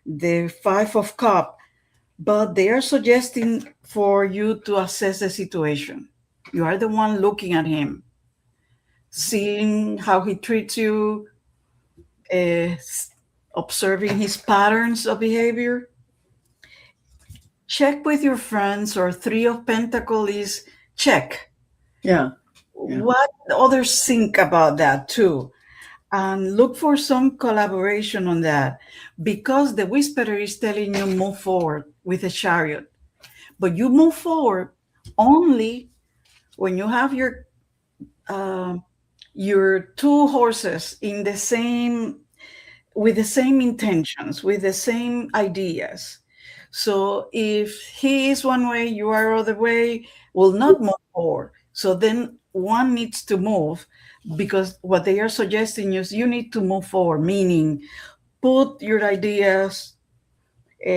the Five of Cup, but they are suggesting for you to assess the situation. You are the one looking at him, seeing how he treats you, uh, observing his patterns of behavior. Check with your friends, or Three of Pentacles is check yeah, yeah, what others think about that too, and look for some collaboration on that, because the whisperer is telling you move forward with a chariot, but you move forward only when you have uh, your two horses in the same, with the same intentions, with the same ideas. So if he is one way, you are other way, will not move forward. So then one needs to move, because what they are suggesting is you need to move forward, meaning put your ideas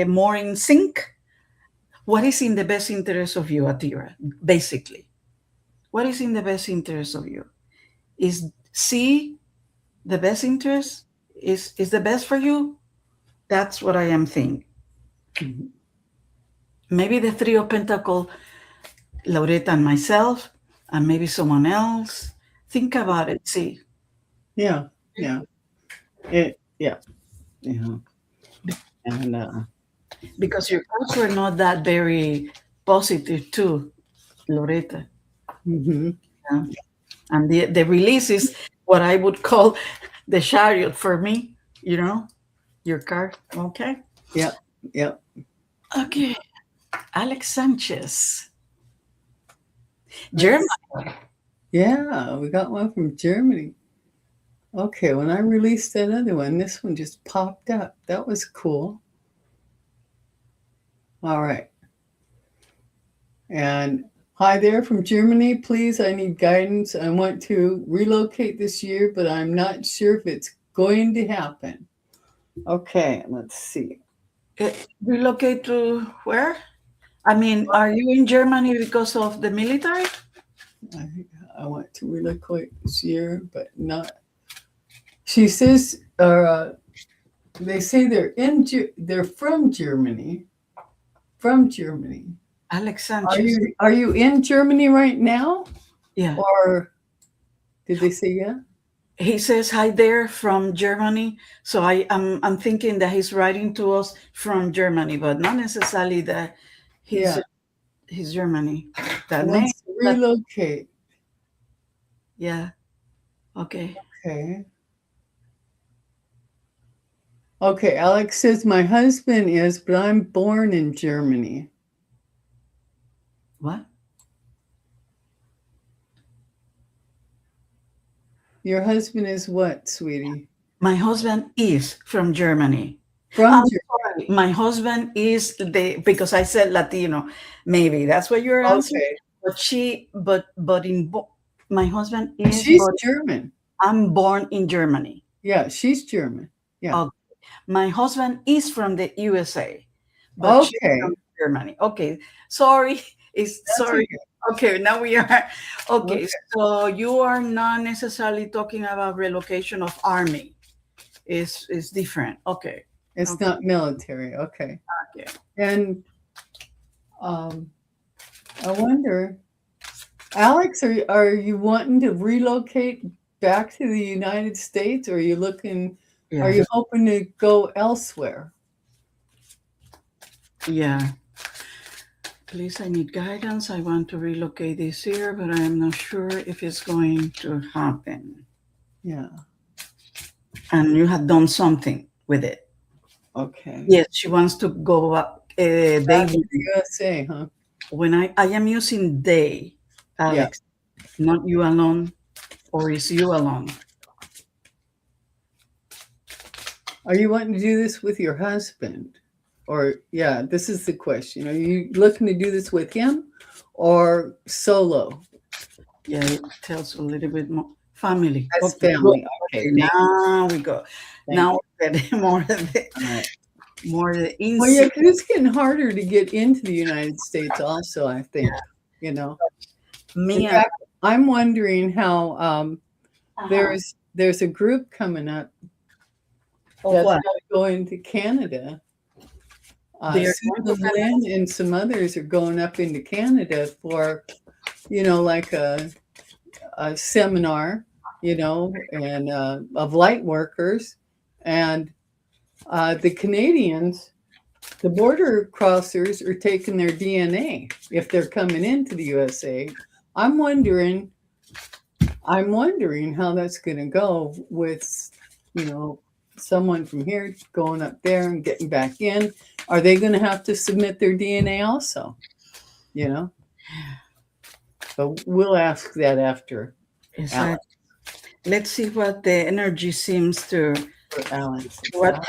more in sync. What is in the best interest of you, Atira? Basically, what is in the best interest of you? Is C the best interest? Is the best for you? That's what I am thinking. mhm. maybe the Three of Pentacles, Loretta and myself, and maybe someone else. Think about it. See, Yeah, yeah. Yeah, yeah. And because your cards were not that very positive too, Loretta. hmm Yeah. And the release is what I would call the chariot for me, you know, your card. Okay. yeah, yeah. Okay. Alex Sanchez, German. Let's, yeah, we got one from Germany. Okay, when I released that other one, this one just popped up. That was cool. All right. And hi there from Germany. Please, I need guidance. I want to relocate this year, but I'm not sure if it's going to happen. Okay, let's see. Relocate to where? I mean, are you in Germany because of the military? I, I want to relocate this year, but not. She says, they say they're from Germany. From Germany. Alex Are Sanchez. you in Germany right now? Yeah. Or did they say yeah? He says hi there from Germany. So I'm thinking that he's writing to us from Germany, but not necessarily that he's Yeah. he's Germany. That name. Wants to relocate. Yeah. Okay. Okay. Okay, Alex says my husband is, but I'm born in Germany. What? Your husband is what, sweetie? My husband is from Germany. From I'm Germany. sorry. My husband is because I said Latino. Maybe that's what you're answering. Okay. But my husband is. She's But German. I'm born in Germany. Yeah, she's German. Yeah. Okay. My husband is from the USA, but she's Okay. from Germany. Okay. Sorry. That's Sorry. Okay. Now we are. Okay. Okay. So you are not necessarily talking about relocation of army. It's different. Okay. It's Okay. not military. Okay. Okay. And I wonder, Alex, are you wanting to relocate back to the United States, or are you looking? Yeah. Are you hoping to go elsewhere? Yeah. Please, I need guidance. I want to relocate this year, but I'm not sure if it's going to happen. Yeah. And you have done something with it. Okay. Yes, she wants to go up. Back to the USA, huh? When I am using they, Alex, not you alone, or is you alone? Are you wanting to do this with your husband? Or, yeah, this is the question. Are you looking to do this with him or solo? Yeah, it tells a little bit more. Family. That's Okay, family. Okay. now we go. Thank Now we get more of the Right. the Well, yeah, inside. 'cause it's getting harder to get into the United States also, I think, you know. Me In fact, I'm wondering how there's a group coming up that's what? going to go into Canada. They're Susan Lynn and some others are going up into Canada for, like a seminar, and of light workers. And the Canadians, the border crossers, are taking their DNA if they're coming into the USA. I'm wondering how that's going to go with, someone from here going up there and getting back in. Are they going to have to submit their DNA also? But we'll ask that after Alex. Let's see what the energy seems to. Alex. What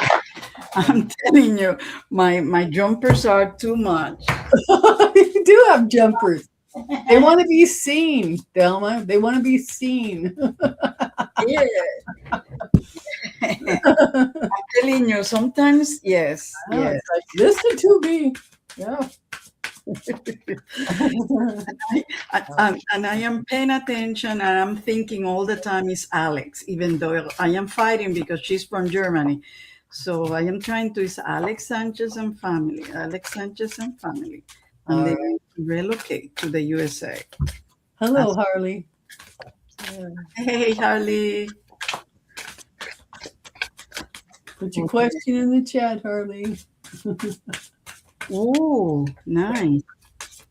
I'm telling you, my jumpers are too much. You do have jumpers. They want to be seen, Selma. They want to be seen. Yeah. I'm telling you, sometimes, yes. Yes. It's like, listen to me. Yeah. And I am paying attention, and I'm thinking all the time is Alex, even though I am fighting because she's from Germany. So I am trying to is Alex Sanchez and family, Alex Sanchez and family, and All they right. relocate to the USA. Hello, Harley. Yeah. Hey, Harley. Put your Okay. question in the chat, Harley. Oh, nice.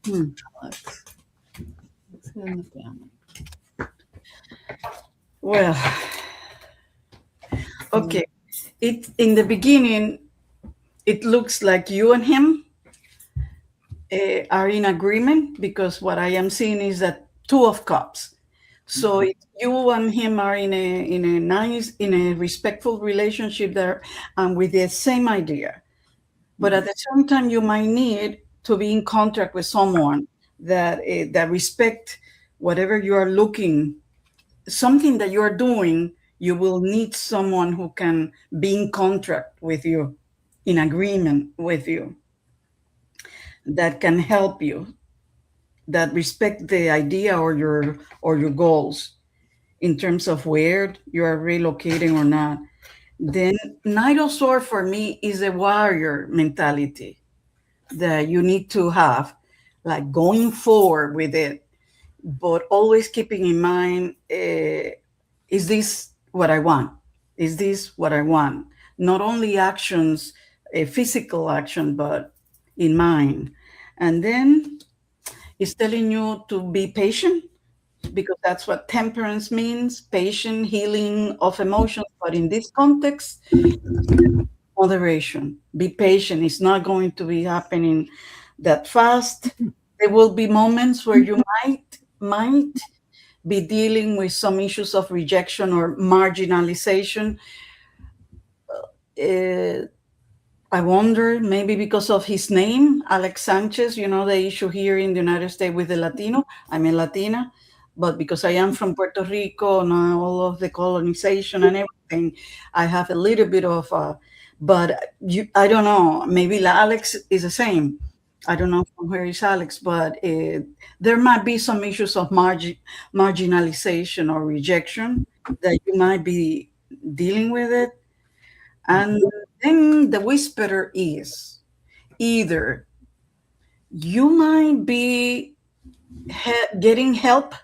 Hmm. Alex, it's in the family. Well, Mm, okay. It in the beginning, it looks like you and him are in agreement because what I am seeing is that two of cups. So mhm, you and him are in a nice, in a respectful relationship there, and with the same idea. But at mhm, the same time, you might need to be in contact with someone that that respect whatever you are looking, something that you are doing. You will need someone who can be in contract with you, in agreement with you, that can help you, that respect the idea or your goals in terms of where you are relocating or not. Then Knight of Sword for me is a warrior mentality that you need to have, like going forward with it, but always keeping in mind, is this what I want? Is this what I want? Not only actions, a physical action, but in mind. And then it's telling you to be patient because that's what temperance means, patient healing of emotions. But in this context, moderation. Be patient. It's not going to be happening that fast. There will be moments where you might be dealing with some issues of rejection or marginalization. Uh, I wonder, maybe because of his name, Alex Sanchez, you know, the issue here in the United States with the Latino. I'm a Latina, but because I am from Puerto Rico and all of the colonization and everything, I have a little bit of, but I don't know, maybe Alex is the same. I don't know from where is Alex, but there might be some issues of marginalization or rejection that you might be dealing with it. And then the whisperer is either you might be getting help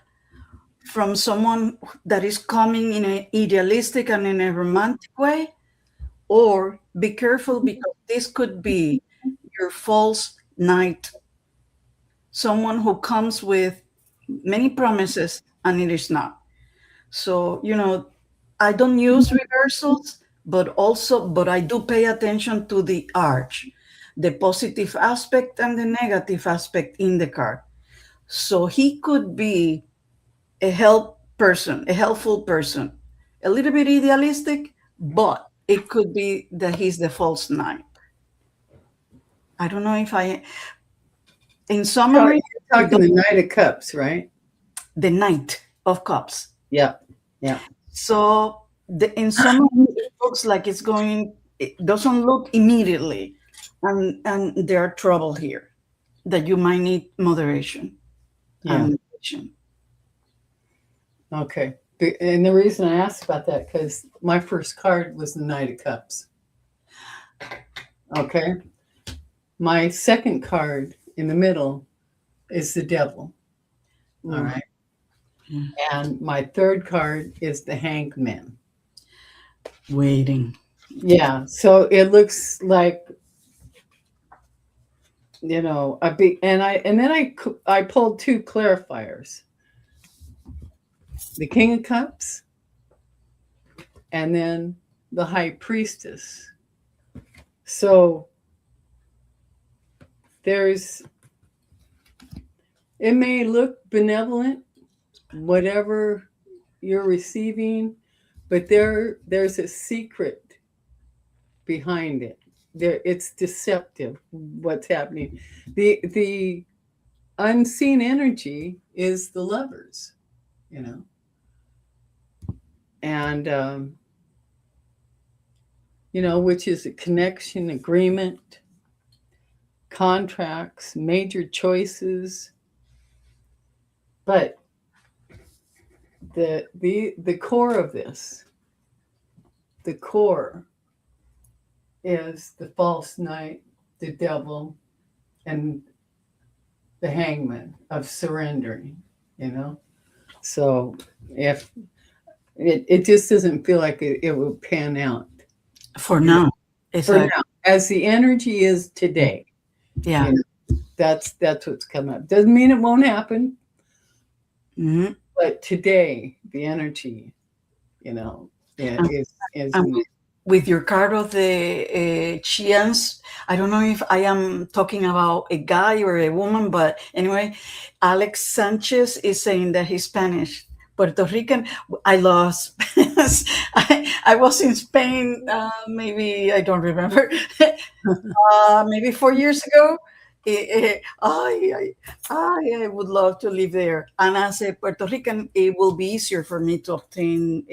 from someone that is coming in an idealistic and in a romantic way, or be careful because this could be your false knight, someone who comes with many promises and it is not. So, you know, I don't use reversals, but I do pay attention to the arch, the positive aspect and the negative aspect in the card. So he could be a a helpful person, a little bit idealistic, but it could be that he's the false nine. I don't know if in summary, You're talking the Knight of Cups, right? the Knight of Cups. Yeah. Yeah. So in some it looks like it's going. It doesn't look immediately, and there are trouble here that you might need moderation Yeah. and meditation. Okay. And the reason I asked about that, because my first card was the Knight of Cups. Okay. My second card in the middle is the Devil. All Ooh, right. yeah. And my third card is the Hangman. Waiting. Yeah. So it looks like, a big, and then I pulled two clarifiers, the King of Cups and then the High Priestess. So there's, it may look benevolent, whatever you're receiving, but there's a secret behind it. It's deceptive what's happening. The unseen energy is the lovers, you know, and which is a connection, agreement, contracts, major choices. But the core of this, the core is the false knight, the devil, and the hangman of surrendering, you know? So if it just doesn't feel like it will pan out, For you know, now. for Exactly. now, as the energy is today, Yeah. you know, that's what's coming up. Doesn't mean it won't happen, Mhm. but today, the energy, you know, And, is and with your card of the Chians, I don't know if I am talking about a guy or a woman, but anyway, Alex Sanchez is saying that he's Spanish. Puerto Rican, I lost. I was in Spain, maybe, I don't remember, maybe 4 years ago. I would love to live there. And as a Puerto Rican, it will be easier for me to obtain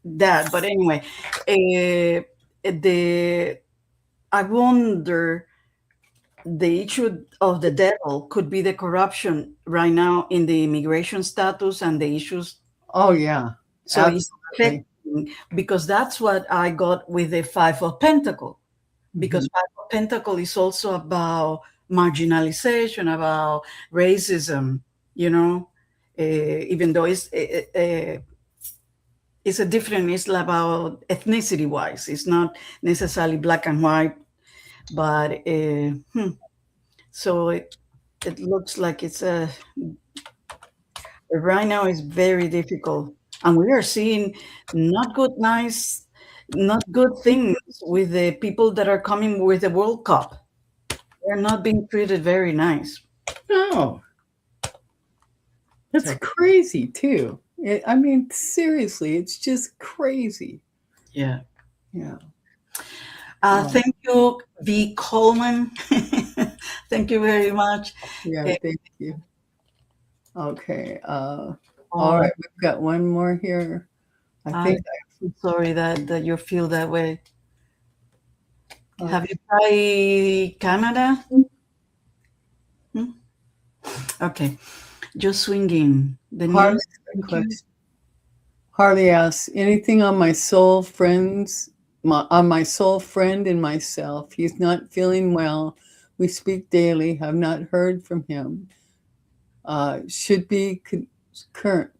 that. But anyway, the I wonder the issue of the devil could be the corruption right now in the immigration status and the issues. oh yeah, So it's absolutely. affecting because that's what I got with the Five of Pentacle. Because Mhm. Five of Pentacle is also about marginalization, about racism. You know, even though it's a different, it's about ethnicity wise, it's not necessarily black and white, but so it looks like it's a right now is very difficult, and we are seeing not good nice not good things with the people that are coming with the World Cup. They're not being treated very nice. No, that's So crazy too. I mean, seriously, it's just crazy. yeah. Yeah. Oh, Thank you, V. Coleman. Thank you very much. yeah. Uh, Thank you. Okay. All oh, right. We've got one more here. I think. I'm sorry that you feel that way. Have Okay. you tried Canada? Hmm? Okay, just swinging the Harley, news. Thank you. question. Harley asks, anything on my soul friends, on my soul friend and myself. He's not feeling well. We speak daily. Have not heard from him. Should be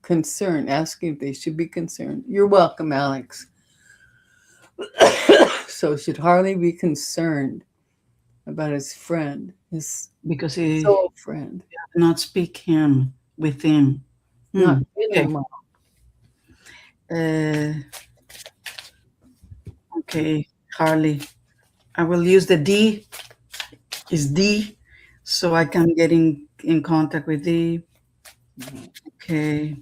concerned. Asking if they should be concerned. You're welcome, Alex. So should Harley be concerned about his friend, his Because he soul friend, not speak him with him. not Hmm. Okay. feeling well? Uh, okay, Harley. I will use the D. Is D, so I can get in contact with D. Okay.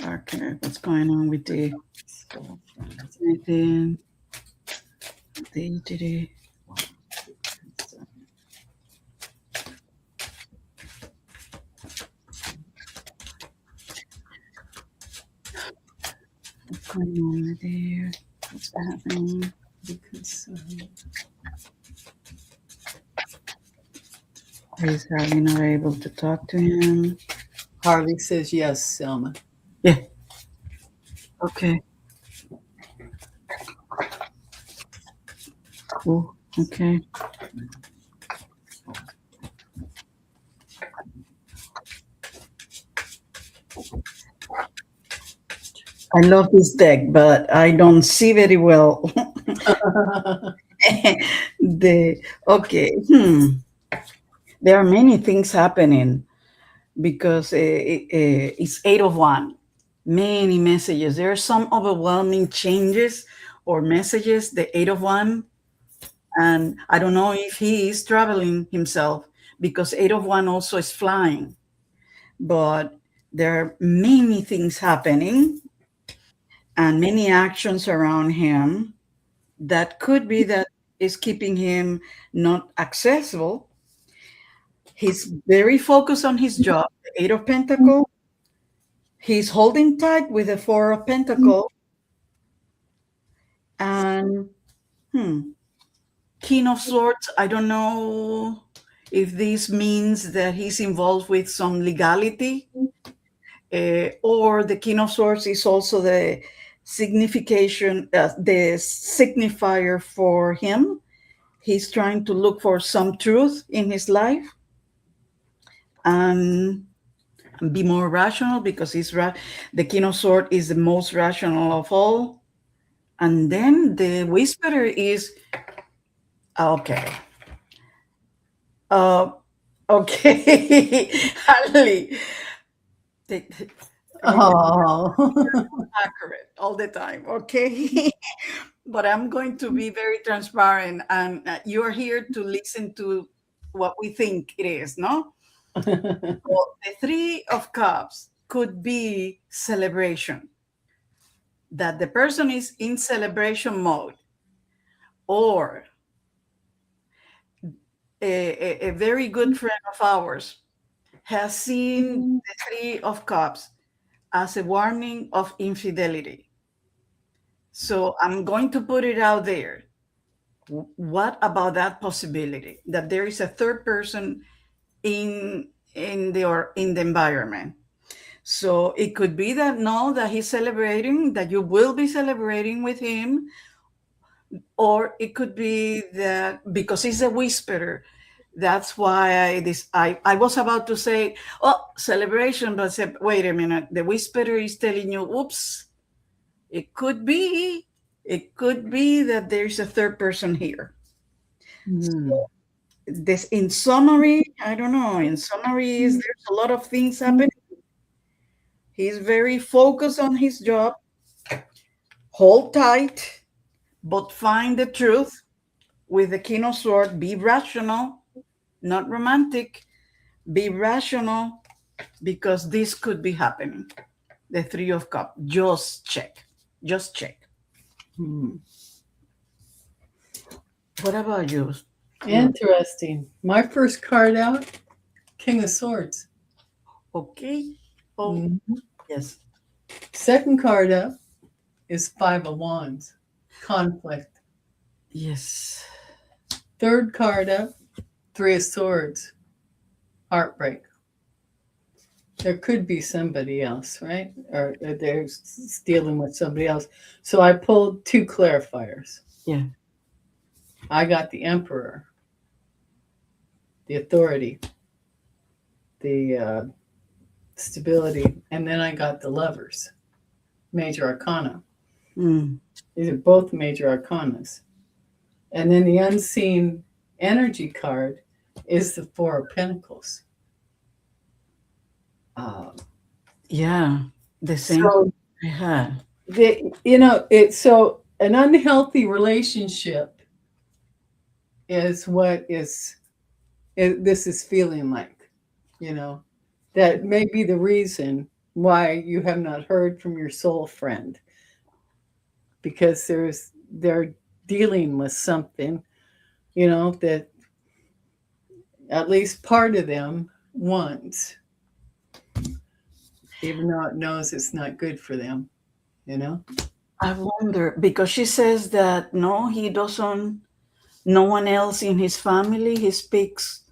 Okay. What's going on with D? Soul friend. Anything? D. D. D. What's going on with D? What's happening? Be concerned. Is Harley not able to talk to him? Harley says yes, Selma. Yeah. Okay. Cool. Okay. I love this deck, but I don't see very well. the okay. There are many things happening because it's 8 of 1. Many messages. There are some overwhelming changes or messages. The 8 of 1, and I don't know if he is traveling himself because 8 of 1 also is flying. But there are many things happening and many actions around him that could be that is keeping him not accessible. He's very focused on his job, the 8 of Pentacles. He's holding tight with the 4 of Pentacles and King of Swords. I don't know if this means that he's involved with some legality, or the King of Swords is also signification, the signifier for him. He's trying to look for some truth in his life and be more rational because the King of Swords is the most rational of all. And then the Whisperer is okay. Uh, okay, Harley. Remember, Oh. accurate all the time, okay? But I'm going to be very transparent, and you're here to listen to what we think it is, no? Well, the Three of Cups could be celebration, that the person is in celebration mode, or a very good friend of ours has seen the Three of Cups as a warning of infidelity. So I'm going to put it out there. What about that possibility that there is a third person in the environment? So it could be that no, that he's celebrating, that you will be celebrating with him, or it could be that because he's a whisperer, that's why I was about to say, oh, celebration, but I said, wait a minute, the whisperer is telling you, oops, it could be, it could be that there's a third person here. Mm. So this, in summary, I don't know. In summary, is there's a lot of things happening. He's very focused on his job. Hold tight, but find the truth with the King of Swords. Be rational, not romantic. Be rational because this could be happening. The Three of Cups. Just check. Just check. Mm. What about you? Interesting. My first card out, King of Swords. Okay. Oh, Mhm. yes. Second card up is Five of Wands, conflict. Yes. Third card up, Three of Swords, heartbreak. There could be somebody else, right? Or they're dealing with somebody else. So I pulled two clarifiers. Yeah. I got the Emperor, the authority, the stability, and then I got the Lovers, major arcana. Mm. These are both major arcanas. And then the unseen energy card is the Four of Pentacles. Um, Yeah. The same so I had. it's so an unhealthy relationship is what this is feeling like, you know, that may be the reason why you have not heard from your soul friend because they're dealing with something, that at least part of them wants, even though it knows it's not good for them, you know? I wonder because she says that no, he doesn't. No one else in his family. He speaks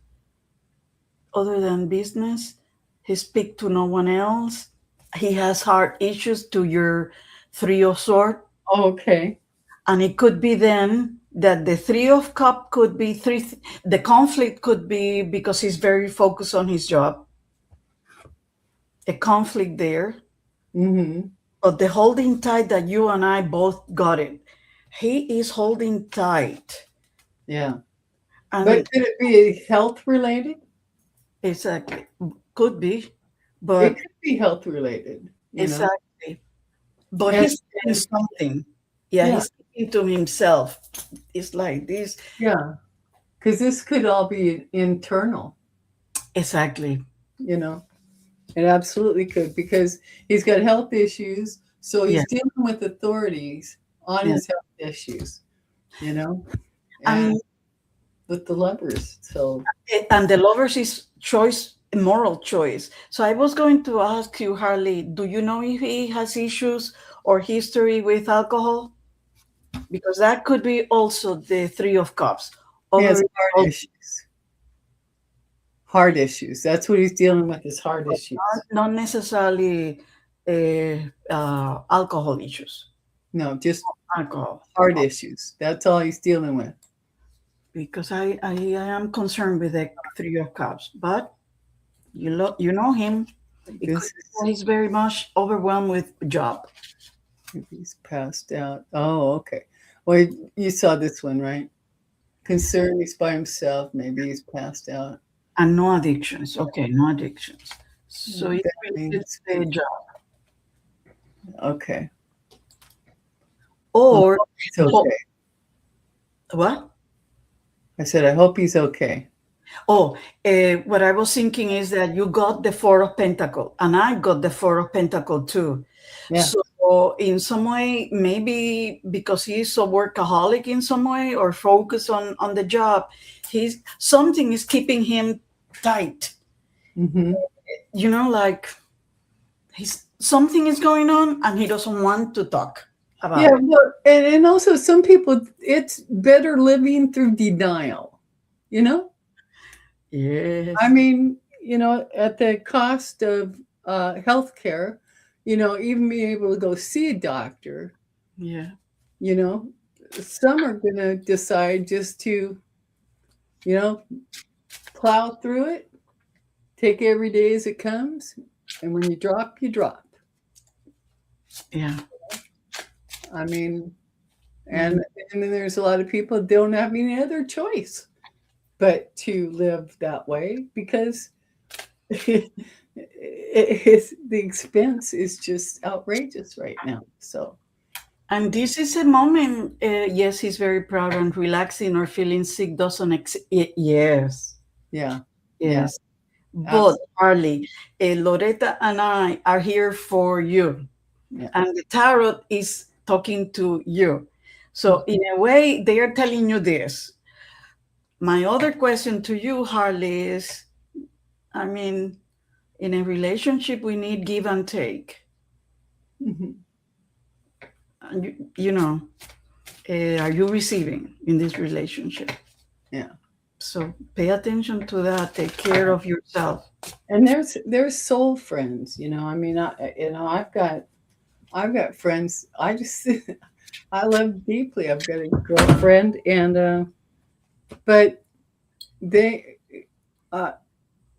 other than business. He speaks to no one else. He has heart issues to your Three of Sword, Okay. and it could be then that the Three of Cup could be three. The conflict could be because he's very focused on his job. A conflict there, Mm-hmm. but the holding tight that you and I both got it. He is holding tight, Yeah. But and could it be health related? exactly could be, It but could be health related. exactly. But And he's saying something. Yeah, yeah, he's speaking to himself. It's like this. yeah. Because this could all be internal, Exactly. you know. It absolutely could because he's got health issues. So Yeah. he's dealing with authorities on Yeah. his health issues, you know, and And with the lovers. So, and the lovers is choice, moral choice. So I was going to ask you, Harley, do you know if he has issues or history with alcohol? Because that could be also the Three of Cups. he has Overall, heart issues. Heart issues. That's what he's dealing with is heart issues. not necessarily alcohol issues. No, just Alcohol. heart issues. That's all he's dealing with. Because I am concerned with the Three of Cups. But you know him. It could This be is that he's very much overwhelmed with job maybe he's passed out. Oh, okay. Well, you saw this one, right? Concerned he's by himself. Maybe he's passed out. and no addictions. Okay, no addictions. So it That really is means the job. okay. Well, Or he's okay. what? I said, I hope he's okay. Oh, what I was thinking is that you got the Four of Pentacle, and I got the Four of Pentacle too. Yeah. So, in some way, maybe because he's a workaholic in some way, or focused on the job, he's something is keeping him tight. Mm-hmm. You know, like he's something is going on, and he doesn't want to talk Yeah. about it. Well, and also some people, it's better living through denial. You know, I Yes. mean, at the cost of healthcare, even being able to go see a doctor, Yeah. you know, some are going to decide just to, you know, plow through it, take every day as it comes. And when you drop, you drop. Yeah. I mean, Mhm. and then there's a lot of people that don't have any other choice but to live that way because the expense is just outrageous right now. So, And this is a moment, yes, he's very proud and relaxing or feeling sick doesn't exist. Yes, yeah, yeah, yes. But absolutely. Harley, Loretta and I are here for you. Yeah. And the tarot is talking to you. So, in a way, they are telling you this. My other question to you, Harley, is I mean, in a relationship, we need give and take. Mhm. And you know, are you receiving in this relationship? Yeah. So pay attention to that. Take care of yourself. And there's soul friends, I mean, I've got friends. I just I love deeply. I've got a girlfriend, and but they uh,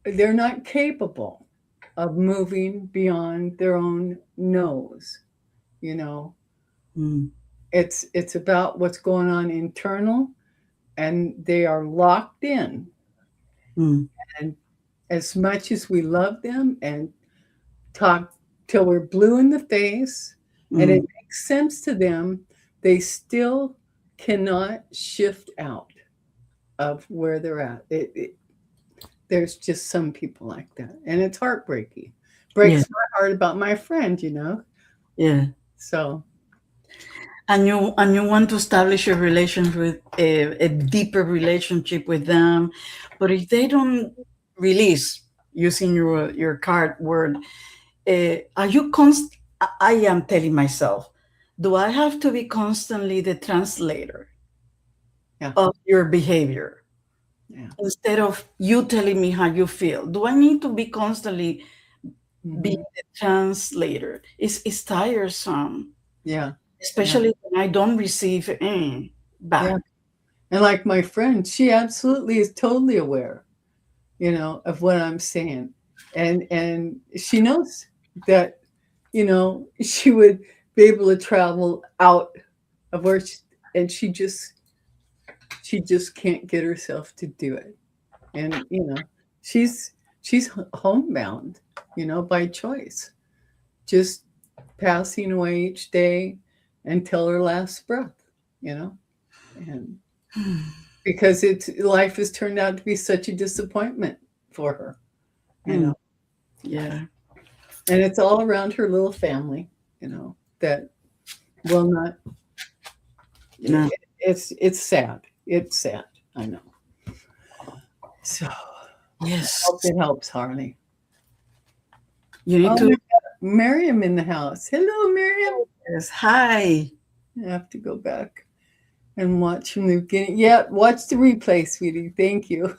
they're not capable of moving beyond their own nose. You know, Mm, it's about what's going on internal, and they are locked in. mm, And as much as we love them and talk till we're blue in the face, and it mm. makes sense to them, they still cannot shift out of where they're at. There's just some people like that, and it's heartbreaking. Yeah, Breaks my heart about my friend. yeah. So And you want to establish a relationship with a deeper relationship with them, but if they don't release using your card word, are you const? I am telling myself, do I have to be constantly the translator yeah, of your behavior yeah, instead of you telling me how you feel? Do I need to be constantly being hmm, the translator? It's tiresome, yeah, yeah, especially when I don't receive yeah. back. And like my friend, she absolutely is totally aware, of what I'm saying, and she knows that, she would be able to travel out of where and she just can't get herself to do it. And she's she's homebound, by choice, just passing away each day until her last breath, you know and because life has turned out to be such a disappointment for her, you Mm, know yeah. and it's all around her little family, that will not. No. It's sad. It's sad. I know. So hope Yes. it helps, Harley. You need Oh to. my God, Miriam in the house. Hello, Miriam. Yes. Hi. I have to go back and watch from the beginning. Yeah, watch the replay, sweetie. Thank you.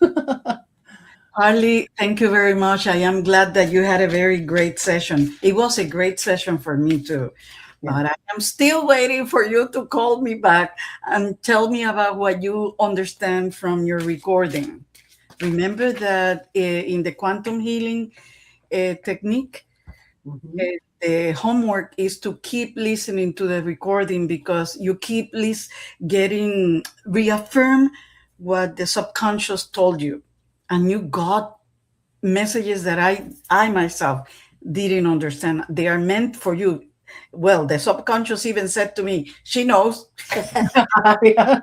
Harley, thank you very much. I am glad that you had a very great session. It was a great session for me too. Yeah. but I am still waiting for you to call me back and tell me about what you understand from your recording. Remember that in the quantum healing technique, Mhm. the homework is to keep listening to the recording because you keep getting reaffirm what the subconscious told you, and you got messages that I myself didn't understand. They are meant for you. Well, the subconscious even said to me, she knows. Yeah.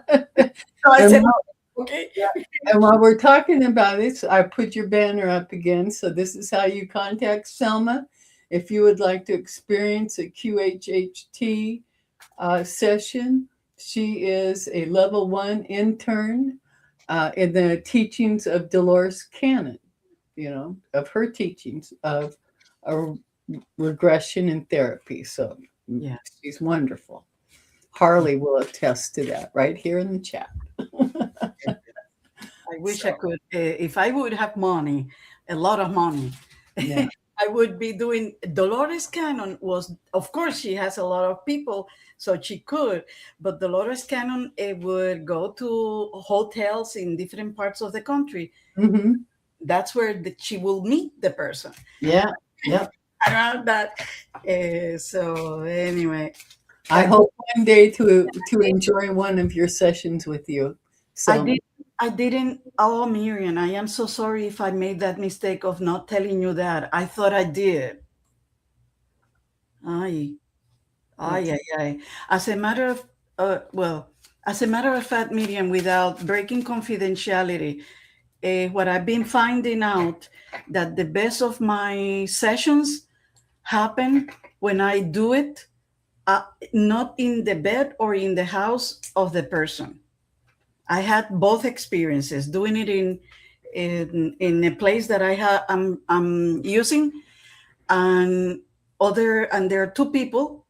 So I And said, while, okay. yeah. And while we're talking about it, I put your banner up again. So this is how you contact Selma. If you would like to experience a QHHT session, she is a level 1 intern in the teachings of Dolores Cannon, of her teachings of a regression and therapy. So Yeah. she's wonderful. Harley will attest to that right here in the chat. I wish I So, could, if I would have money, a lot of money, yeah. I would be doing. Dolores Cannon was, of course, she has a lot of people, so she could, but Dolores Cannon would go to hotels in different parts of the country. Hmm. That's where she will meet the person. Yeah. Yep. Around that. So anyway, I I did, hope one day to enjoy one of your sessions with you. I So did, I didn't. Oh, Miriam, I am so sorry if I made that mistake of not telling you that. I thought I did. Ay, ay, that's ay, ay. As a matter of, well, as a matter of fact, Miriam, without breaking confidentiality, what I've been finding out that the best of my sessions happen when I do it not in the bed or in the house of the person. I had both experiences doing it in a place that I'm using, and there are two people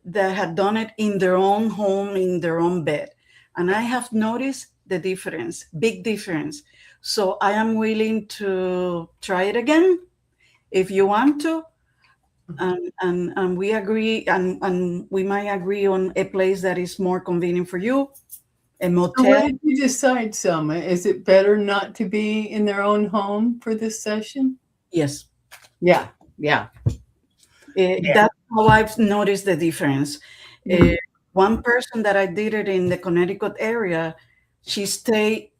that had done it in their own home in their own bed, and I have noticed the difference, big difference. So I am willing to try it again if you want to, and we agree, and we might agree on a place that is more convenient for you, a so what motel. did you decide, Selma? Is it better not to be in their own home for this session? Yes. Yeah. Yeah. Yeah. That's how I've noticed the difference. Uh, Mhm. One person that I did it in the Connecticut area, she stayed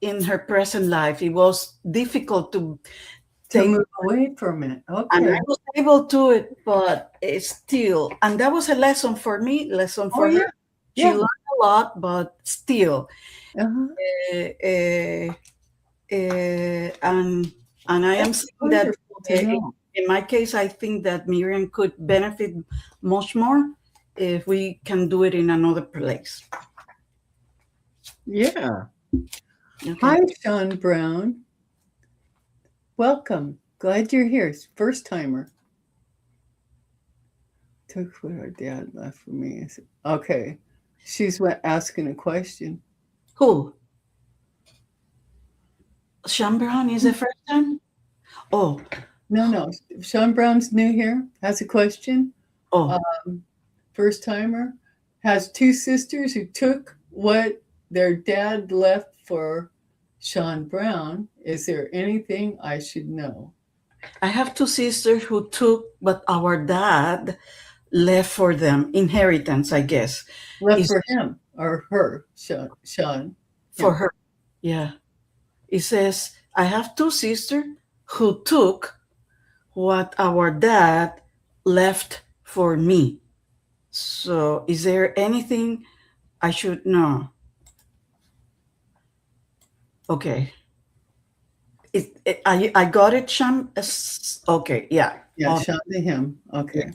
in her present life. It was difficult to To take, move away for a minute. and Okay. I was able to it, but it's still, and that was a lesson for me, lesson Oh for her. yeah. She Yeah. learned a lot, but still, Uh-huh. uh, uh, and I am That's saying that wonderful to know. in my case, I think that Miriam could benefit much more if we can do it in another place. Yeah. Okay. Hi, Sean Brown. Welcome. Glad you're here. First timer. Took what her dad left for me. Okay. She's asking a question. Who? Sean Brown is the first time? Oh, No, no. Sean Brown's new here. Has a question. oh, Um, First timer. Has two sisters who took what their dad left for Sean Brown. Is there anything I should know? I have two sisters who took what our dad left for them, inheritance, I guess, Left is for him or her, Sean, for him. her. Yeah. It says, I have two sisters who took what our dad left for me. So, is there anything I should know? Okay. I got it, Sham. Okay, yeah. Yeah, Sean to him. Yeah. Okay.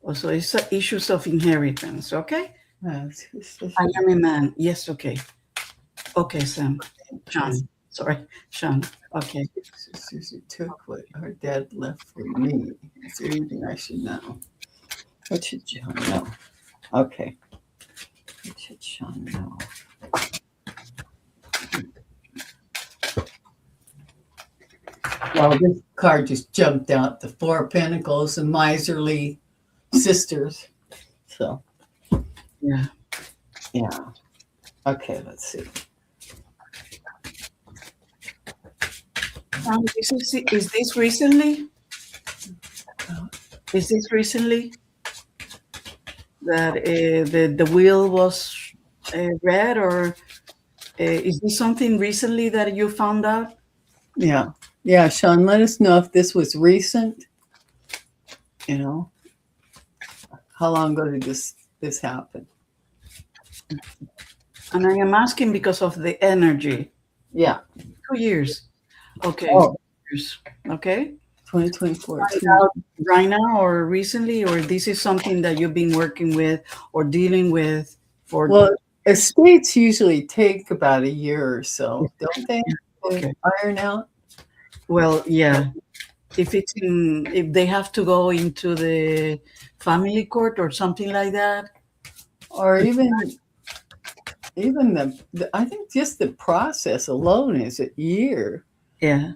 Also, it's issues of inheritance. Okay. Two I sisters. am a man. Yes. Okay. Okay, Sam. Sean. Sorry, Sean. Okay. Sisters who took what her dad left for me. Is there anything I should know? What should Sean know? Okay. What should Sean know? Well, this card just jumped out. The Four of Pentacles and Miserly Sisters. So Yeah. yeah. Okay, let's see. Is this recently? Is this recently that the wheel was read, or is this something recently that you found out? Yeah. Yeah, Sean, let us know if this was recent, you know. How long ago did this happen? And I am asking because of the energy. Yeah. 2 years. Okay. Oh, 2 years. Okay. 2024. Find out right now or recently, or this is something that you've been working with or dealing with for Well, years? estates usually take about a year or so, don't they? To Okay. iron out, Well, yeah. If they have to go into the family court or something like that. or even the I think just the process alone is a year. Yeah.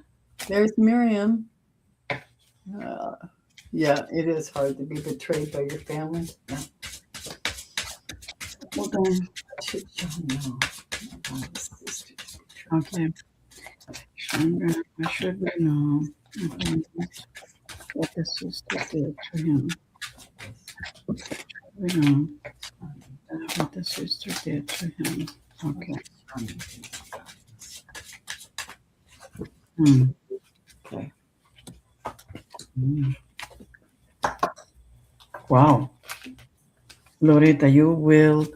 There's Miriam. Uh, yeah, it is hard to be betrayed by your family. Yeah. Hold on. Should John know about his sisters? Okay. Chandra, I should know what the sister did to him. We know what the sister did to him. Okay. Hmm. Okay. Hmm. Wow. Loretta, you will.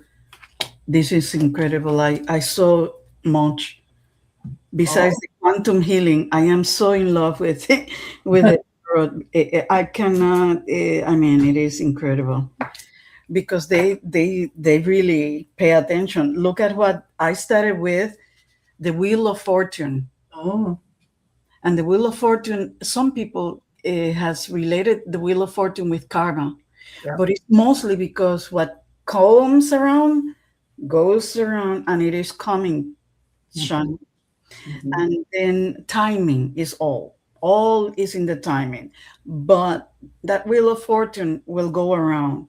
This is incredible. I so much. Besides Oh, the quantum healing, I am so in love with it. With it. I cannot. I mean, it is incredible because they really pay attention. Look at what I started with, the Wheel of Fortune. oh, And the Wheel of Fortune, some people has related the Wheel of Fortune with karma, yeah. but it's mostly because what comes around goes around, and it is coming, Mhm, Sean. mhm. And then timing is all. All is in the timing, but that Wheel of Fortune will go around.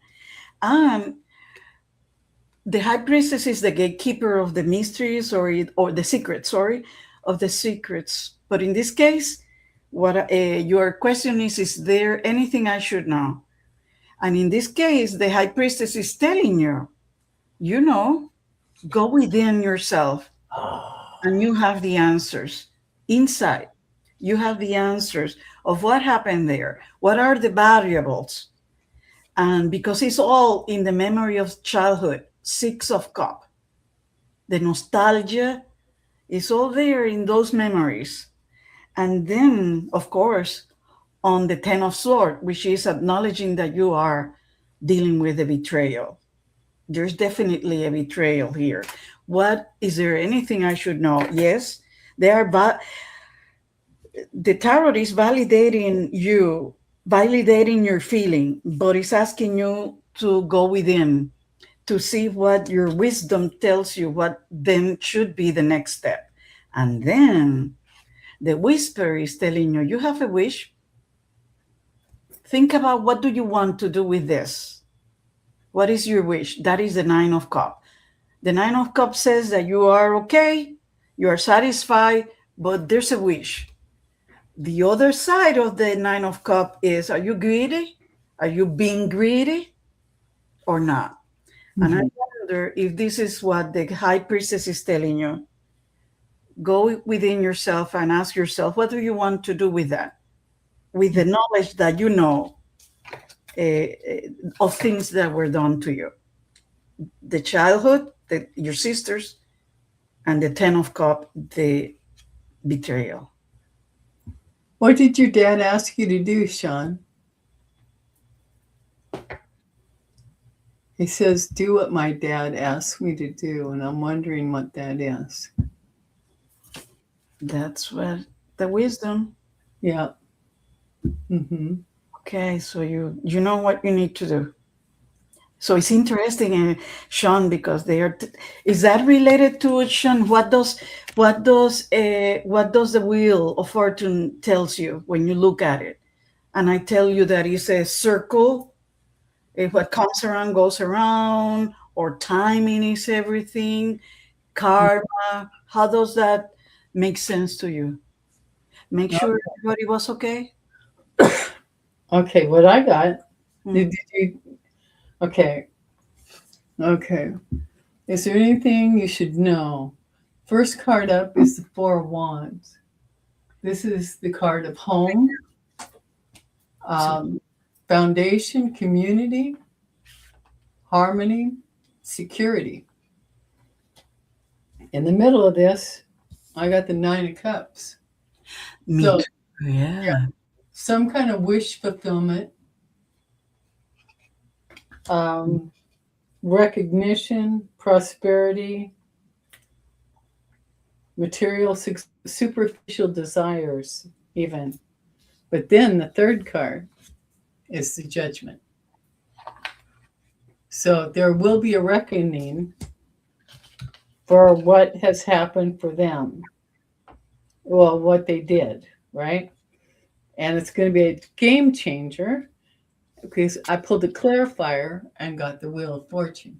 And the High Priestess is the gatekeeper of the mysteries, or the secrets, sorry, of the secrets. But in this case, what your question is there anything I should know? And in this case, the High Priestess is telling you, you know, go within yourself, Oh, and you have the answers inside. You have the answers of what happened there. What are the variables? And because it's all in the memory of childhood, Six of Cup, the nostalgia is all there in those memories. And then, of course, on the Ten of Swords, which is acknowledging that you are dealing with a betrayal. There's definitely a betrayal here. What is there anything I should know? Yes, they are. The tarot is validating you, validating your feeling, but it's asking you to go within to see what your wisdom tells you, what then should be the next step. And then the whisper is telling you, you have a wish. Think about what do you want to do with this? What is your wish? That is the Nine of Cups. The Nine of Cups says that you are okay, you are satisfied, but there's a wish. The other side of the Nine of Cups is, are you greedy? Are you being greedy or not? And I mhm. wonder if this is what the High Priestess is telling you. Go within yourself and ask yourself, what do you want to do with that? With the knowledge that you know of things that were done to you. The childhood, your sisters, and the Ten of Cups, the betrayal. What did your dad ask you to do, Sean? He says, do what my dad asked me to do, and I'm wondering what that is. That's what the wisdom. Yeah. Hmm. Okay, so you know what you need to do. So it's interesting, Sean, because they are. Is that related to it, Sean? What does the Wheel of Fortune tells you when you look at it? And I tell you that it's a circle If what comes around goes around, or timing is everything, karma. How does that make sense to you? Make sure everybody was okay. Okay, what I got. Did Mm. you? Okay, okay. Is there anything you should know? First card up is the Four of Wands. This is the card of home, So, um, foundation, community, harmony, security. In the middle of this, I got the Nine of Cups. me So, too. Yeah. some kind of wish fulfillment, um, recognition, prosperity, material, superficial desires, even. But then the third card is the Judgment. So there will be a reckoning for what has happened for them. Well, what they did, right? And it's going to be a game changer because I pulled a clarifier and got the Wheel of Fortune.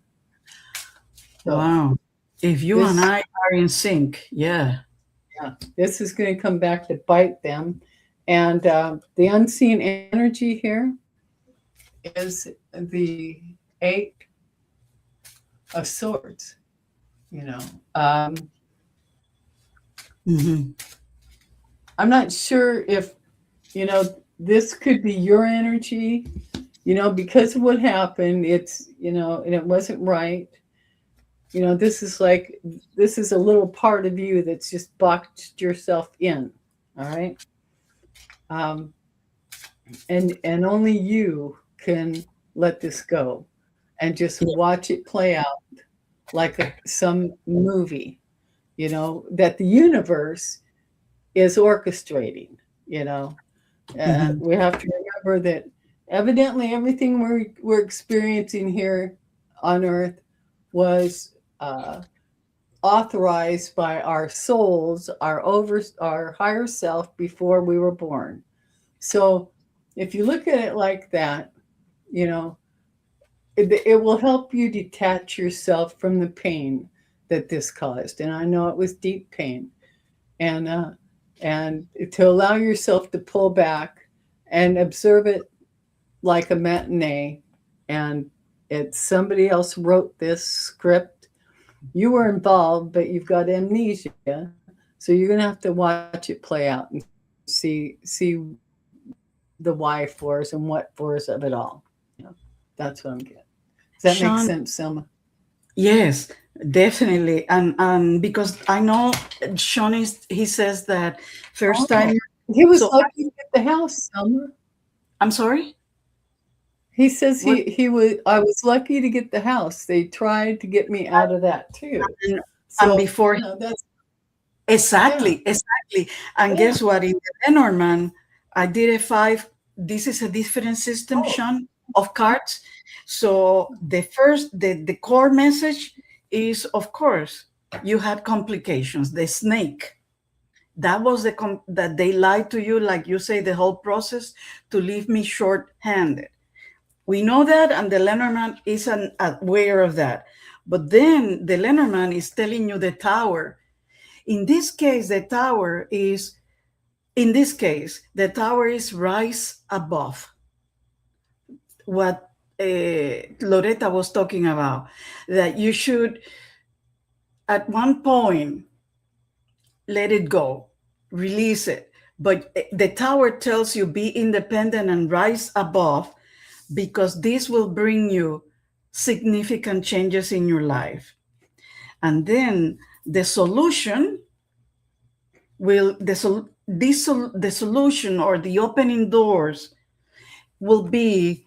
So Wow. If you and this, I are in sync, yeah. yeah, this is going to come back to bite them. And the unseen energy here is the Eight of Swords. You know, Hmm. I'm not sure if this could be your energy. Because of what happened. And it wasn't right. This is a little part of you that's just boxed yourself in. All right. Um, and only you can let this go and just watch it play out like some movie, that the universe is orchestrating, you know. Hmm. We have to remember that evidently everything we're experiencing here on Earth was authorized by our souls, our higher self before we were born. So if you look at it like that, you know, it will help you detach yourself from the pain that this caused. And I know it was deep pain, and and to allow yourself to pull back and observe it like a matinee. And it's somebody else wrote this script. You were involved, but you've got amnesia, so you're gonna have to watch it play out and see the why for us and what for us of it all. That's what I'm getting. Does that make sense, Sean, Selma? yes, definitely. And because I know Sean he says that first Oh, time. he was So lucky to get the house, Selma. I'm sorry. He says What? he was. I was lucky to get the house. They tried to get me out of that too. And, and So before, that's yeah, exactly, exactly. And yeah. guess what? In the Lenormand, I did a five. This is a different system, Oh, Sean, of cards. So the core message is, of course, you had complications. The snake. That was that they lied to you, like you say, the whole process to leave me short-handed. We know that, and the Lenormand is aware of that. But then the Lenormand is telling you the tower. In this case, the tower is rise above what Loretta was talking about. That you should, at one point, let it go, release it. But the tower tells you be independent and rise above, because this will bring you significant changes in your life. And then the solution will the solution, or the opening doors, will be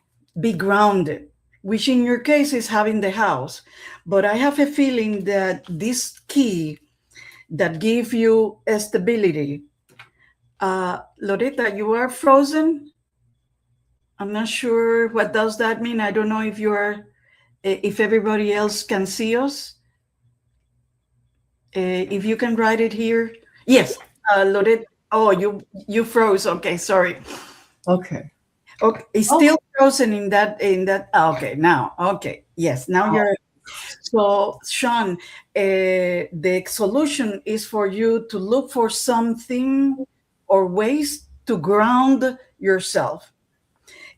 grounded, which in your case is having the house. But I have a feeling that this key that give you stability. Loretta, you are frozen. I'm not sure what does that mean. I don't know if you are, if everybody else can see us. If you can write it here. Yes, Loretta. Oh, you froze. Okay, sorry. okay. Okay, it's Oh, still frozen in that. Okay, now, okay, yes, now oh, you're. So, Sean, the solution is for you to look for something or ways to ground yourself.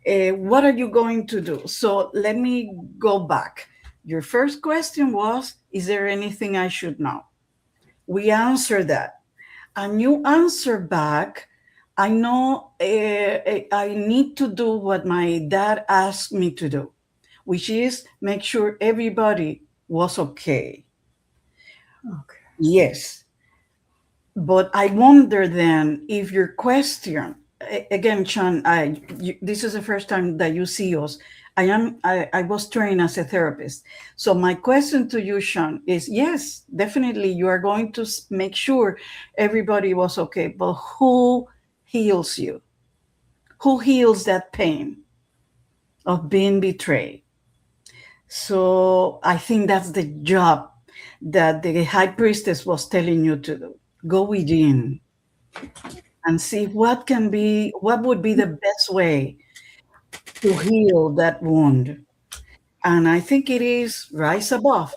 What are you going to do? So, let me go back. Your first question was, is there anything I should know? We answered that. And you answer back, I know I need to do what my dad asked me to do, which is make sure everybody was okay. okay. Yes. But I wonder then if your question, again, Sean, this is the first time that you see us. I was trained as a therapist. So my question to you, Sean, is yes, definitely you are going to make sure everybody was okay, but who heals you? Who heals that pain of being betrayed? So I think that's the job that the high priestess was telling you to do. Go within and see what would be the best way to heal that wound. And I think it is rise above.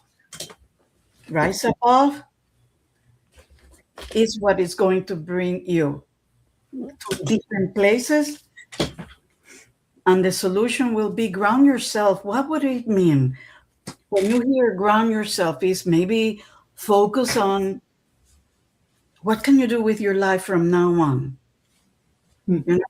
Rise above is what is going to bring you to different places. And the solution will be ground yourself. What would it mean? When you hear ground yourself, is maybe focus on what can you do with your life from now on. Hmm. You know,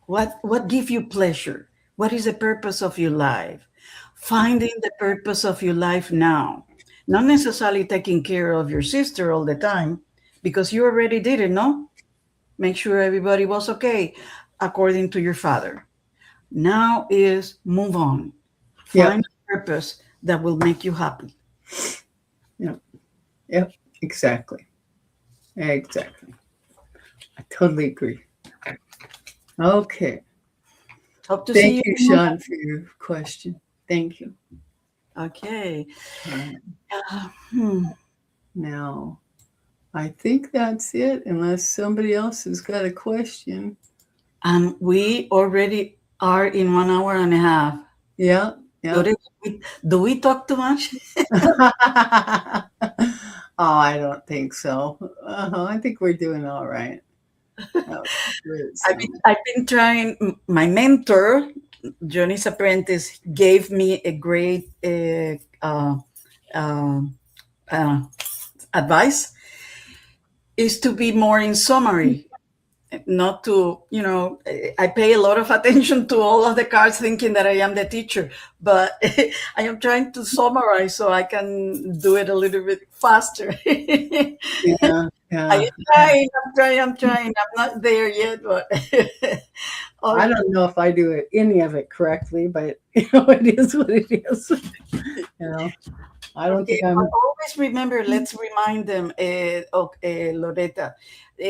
what give you pleasure? What is the purpose of your life? Finding the purpose of your life now. Not necessarily taking care of your sister all the time, because you already did it, no? Make sure everybody was okay according to your father. Now is move on. Yep. Find a purpose that will make you happy. Yep. Yep. Exactly. Exactly. I totally agree. Okay. Hope to see Thank you you, tomorrow. Sean, for your question. Thank you. Okay. All right. Hmm. Now, I think that's it, unless somebody else has got a question. And we already are in 1 hour and a half. Yeah. Yeah. Lore, do we talk too much? Oh, I don't think so. I think we're doing all right. That was good, I've been, Selma. I've been trying. My mentor, Johnny's apprentice, gave me a great uh, uh, advice is to be more in summary, not to, I pay a lot of attention to all of the cards thinking that I am the teacher, but I am trying to summarize so I can do it a little bit faster. Yeah. I Yeah. am trying, I'm not there yet, but I okay. don't know if I do any of it correctly, but it is what it is. You know, I don't Okay, think but I'm. always remember, let's remind them, Loretta,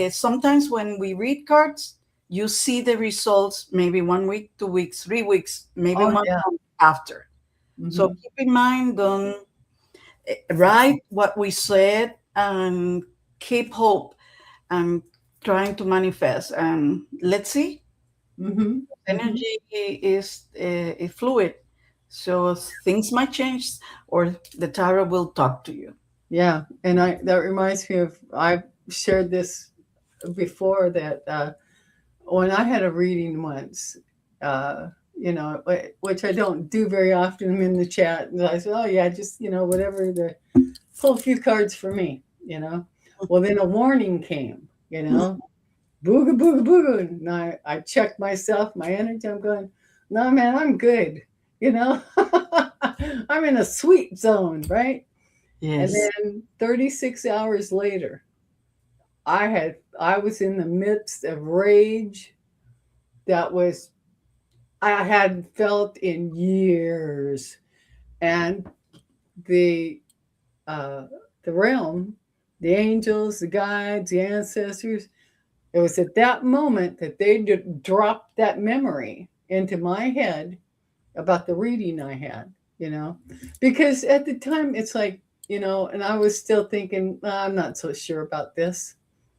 sometimes when we read cards, you see the results maybe 1 week, 2 weeks, 3 weeks, maybe Oh one yeah. month after. So Hmm. keep in mind, don't write what we said and keep hope and trying to manifest. And let's see, Hmm. Hmm. energy is fluid. So things might change or the tarot will talk to you. Yeah, and I that reminds me of I've shared this before that when I had a reading once, uh, which I don't do very often. I'm in the chat, and I said, "Oh yeah, just whatever the pull a few cards for me." Well, then a warning came. Booga booga booga, and I checked myself, my energy. I'm going, "No man, I'm good." You know, I'm in a sweet zone, right? And Yes. then 36 hours later, I was in the midst of rage that was I hadn't felt in years. And the uh, the realm, the angels, the guides, the ancestors, it was at that moment that they dropped that memory into my head about the reading I had, you know, because at the time it's like, and I was still thinking, I'm not so sure about this.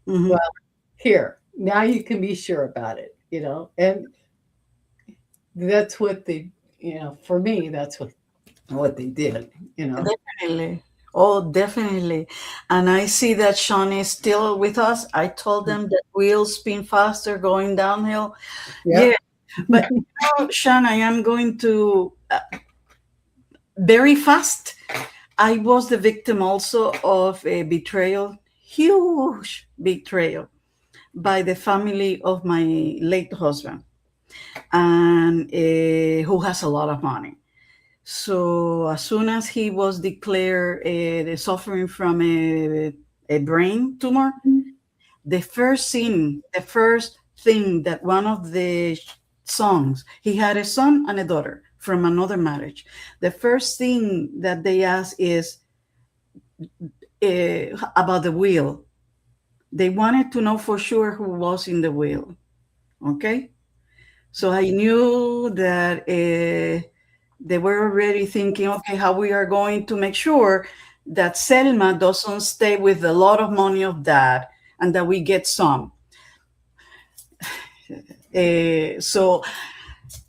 Hmm. Well, here, now you can be sure about it, and that's what they, for me, that's what they did, Definitely. Oh, definitely. And I see that Sean is still with us. I told them that wheels spin faster going downhill. Yeah. Yep. But, Sean, I am going to very fast. I was the victim also of a betrayal, huge betrayal by the family of my late husband, and who has a lot of money. So as soon as he was declared suffering from a brain tumor, the first thing that one of the songs, he had a son and a daughter from another marriage. The first thing that they asked is about the will. They wanted to know for sure who was in the will. Okay. So I knew that they were already thinking, okay, how we are going to make sure that Selma doesn't stay with a lot of money of that and that we get some. So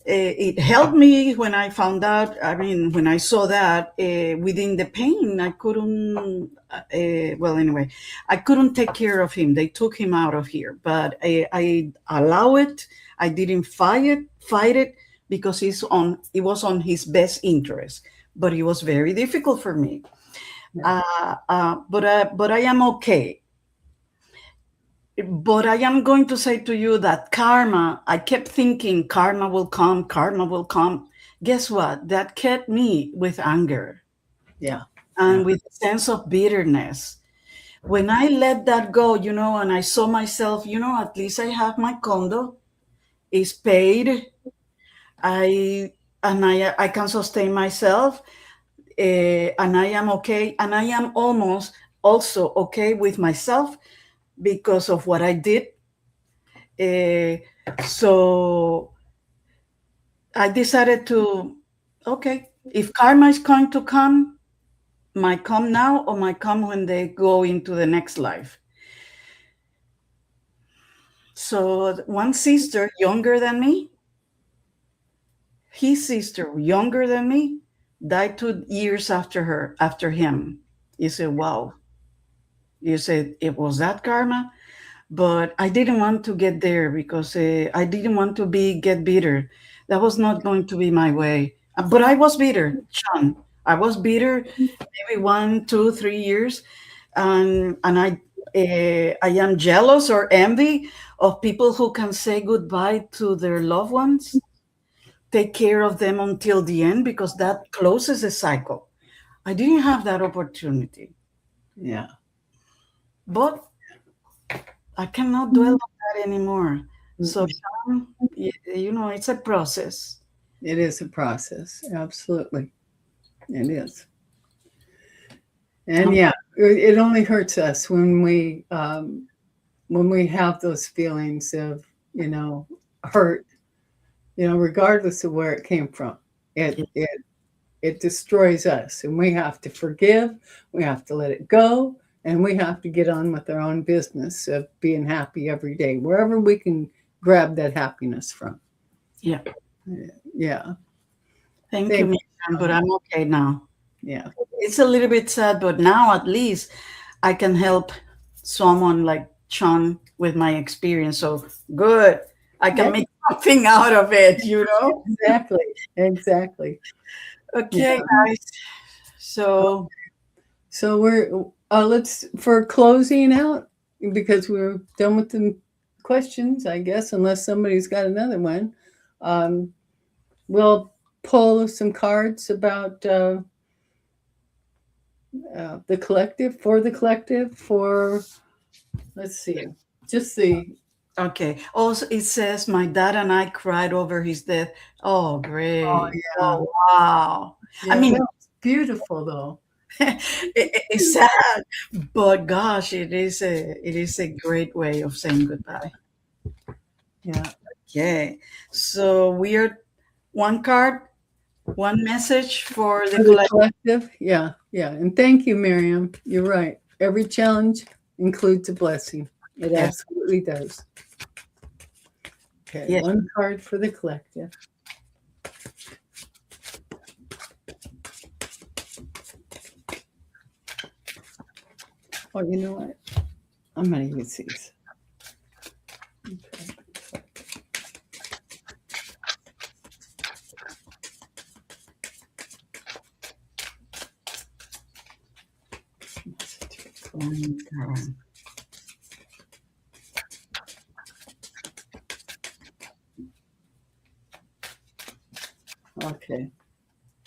it helped me when I found out. I mean, when I saw that within the pain, I couldn't. Well, anyway, I couldn't take care of him. They took him out of here, but I allow it. I didn't fight it because it was on his best interest. But it was very difficult for me. But I am okay. But I am going to say to you that karma, I kept thinking karma will come, karma will come. Guess what? That kept me with anger Yeah. and Yeah. with a sense of bitterness. When I let that go, and I saw myself, at least I have my condo, it's paid. I can sustain myself, and I am okay, and I am almost also okay with myself because of what I did. Uh, so I decided to, okay, if karma is going to come, might come now or might come when they go into the next life. So one sister younger than me, his sister younger than me, died 2 years after him. You say, wow. You said it was that karma, but I didn't want to get there because I didn't want to get bitter. That was not going to be my way. But I was bitter, Sean. I was bitter, maybe 1, 2, 3 years, and I am jealous or envy of people who can say goodbye to their loved ones, take care of them until the end because that closes the cycle. I didn't have that opportunity, Yeah. but I cannot dwell on that anymore. So, Mm-mm. it's a process. It is a process. Absolutely. It is. And Um, yeah, it only hurts us when we have those feelings of, hurt, regardless of where it came from. It yeah, it it destroys us, and we have to forgive, we have to let it go, and we have to get on with our own business of being happy every day, wherever we can grab that happiness from. yeah. Yeah. Thank you, Thank Miriam, but you. I'm okay now. Yeah. It's a little bit sad, but now at least I can help someone like Sean with my experience. So good. I Yeah. can make something out of it. Exactly. Exactly. Yeah. Okay, guys. So, So we're let's for closing out because we're done with the questions, I guess, unless somebody's got another one. Um, we'll pull some cards about the collective for let's see, just the okay. Also, it says my dad and I cried over his death. Oh, great. yeah, Oh, wow. I yeah, mean, that's beautiful though. it's sad, but gosh, it is a great way of saying goodbye. Yeah, Okay, so we are one card, one message for the for the collective. collective, yeah, yeah, and thank you, Miriam. You're right. Every challenge includes a blessing. It Yes, absolutely does. Okay, yes, one card for the collective. Oh, you know what? I'm going to use these. Okay. Okay.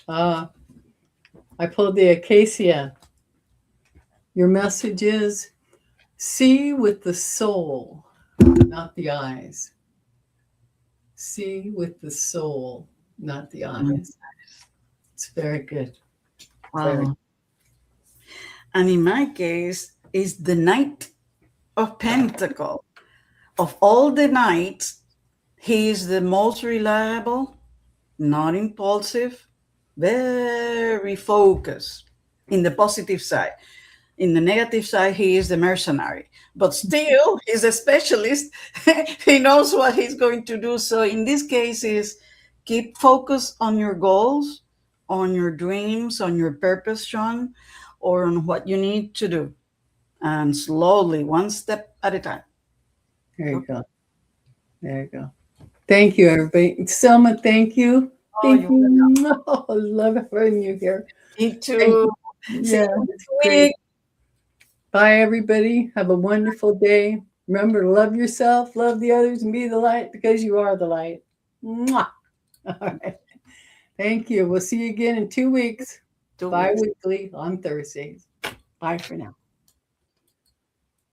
I pulled the acacia. Your message is see with the soul, not the eyes. See with the soul, not the eyes. It's very good. Very. Wow. And in my case, it's the Knight of Pentacle. Of all the knights, he is the most reliable, not impulsive, very focused in the positive side. In the negative side, he is the mercenary, but still, he's a specialist. He knows what he's going to do. So, in this case, is keep focus on your goals, on your dreams, on your purpose, Sean, or on what you need to do, and slowly, one step at a time. There you go. There you go. Thank you, everybody. Selma, thank you. Oh, Thank you you. Oh, I love having you here. need Thank to you. see Yeah, you it's next great. week. Bye, everybody. Have a wonderful day. Remember to love yourself, love the others, and be the light because you are the light. Mwah. All right. Thank you. We'll see you again in 2 weeks, 2 weeks. bi weekly on Thursdays. Bye for now.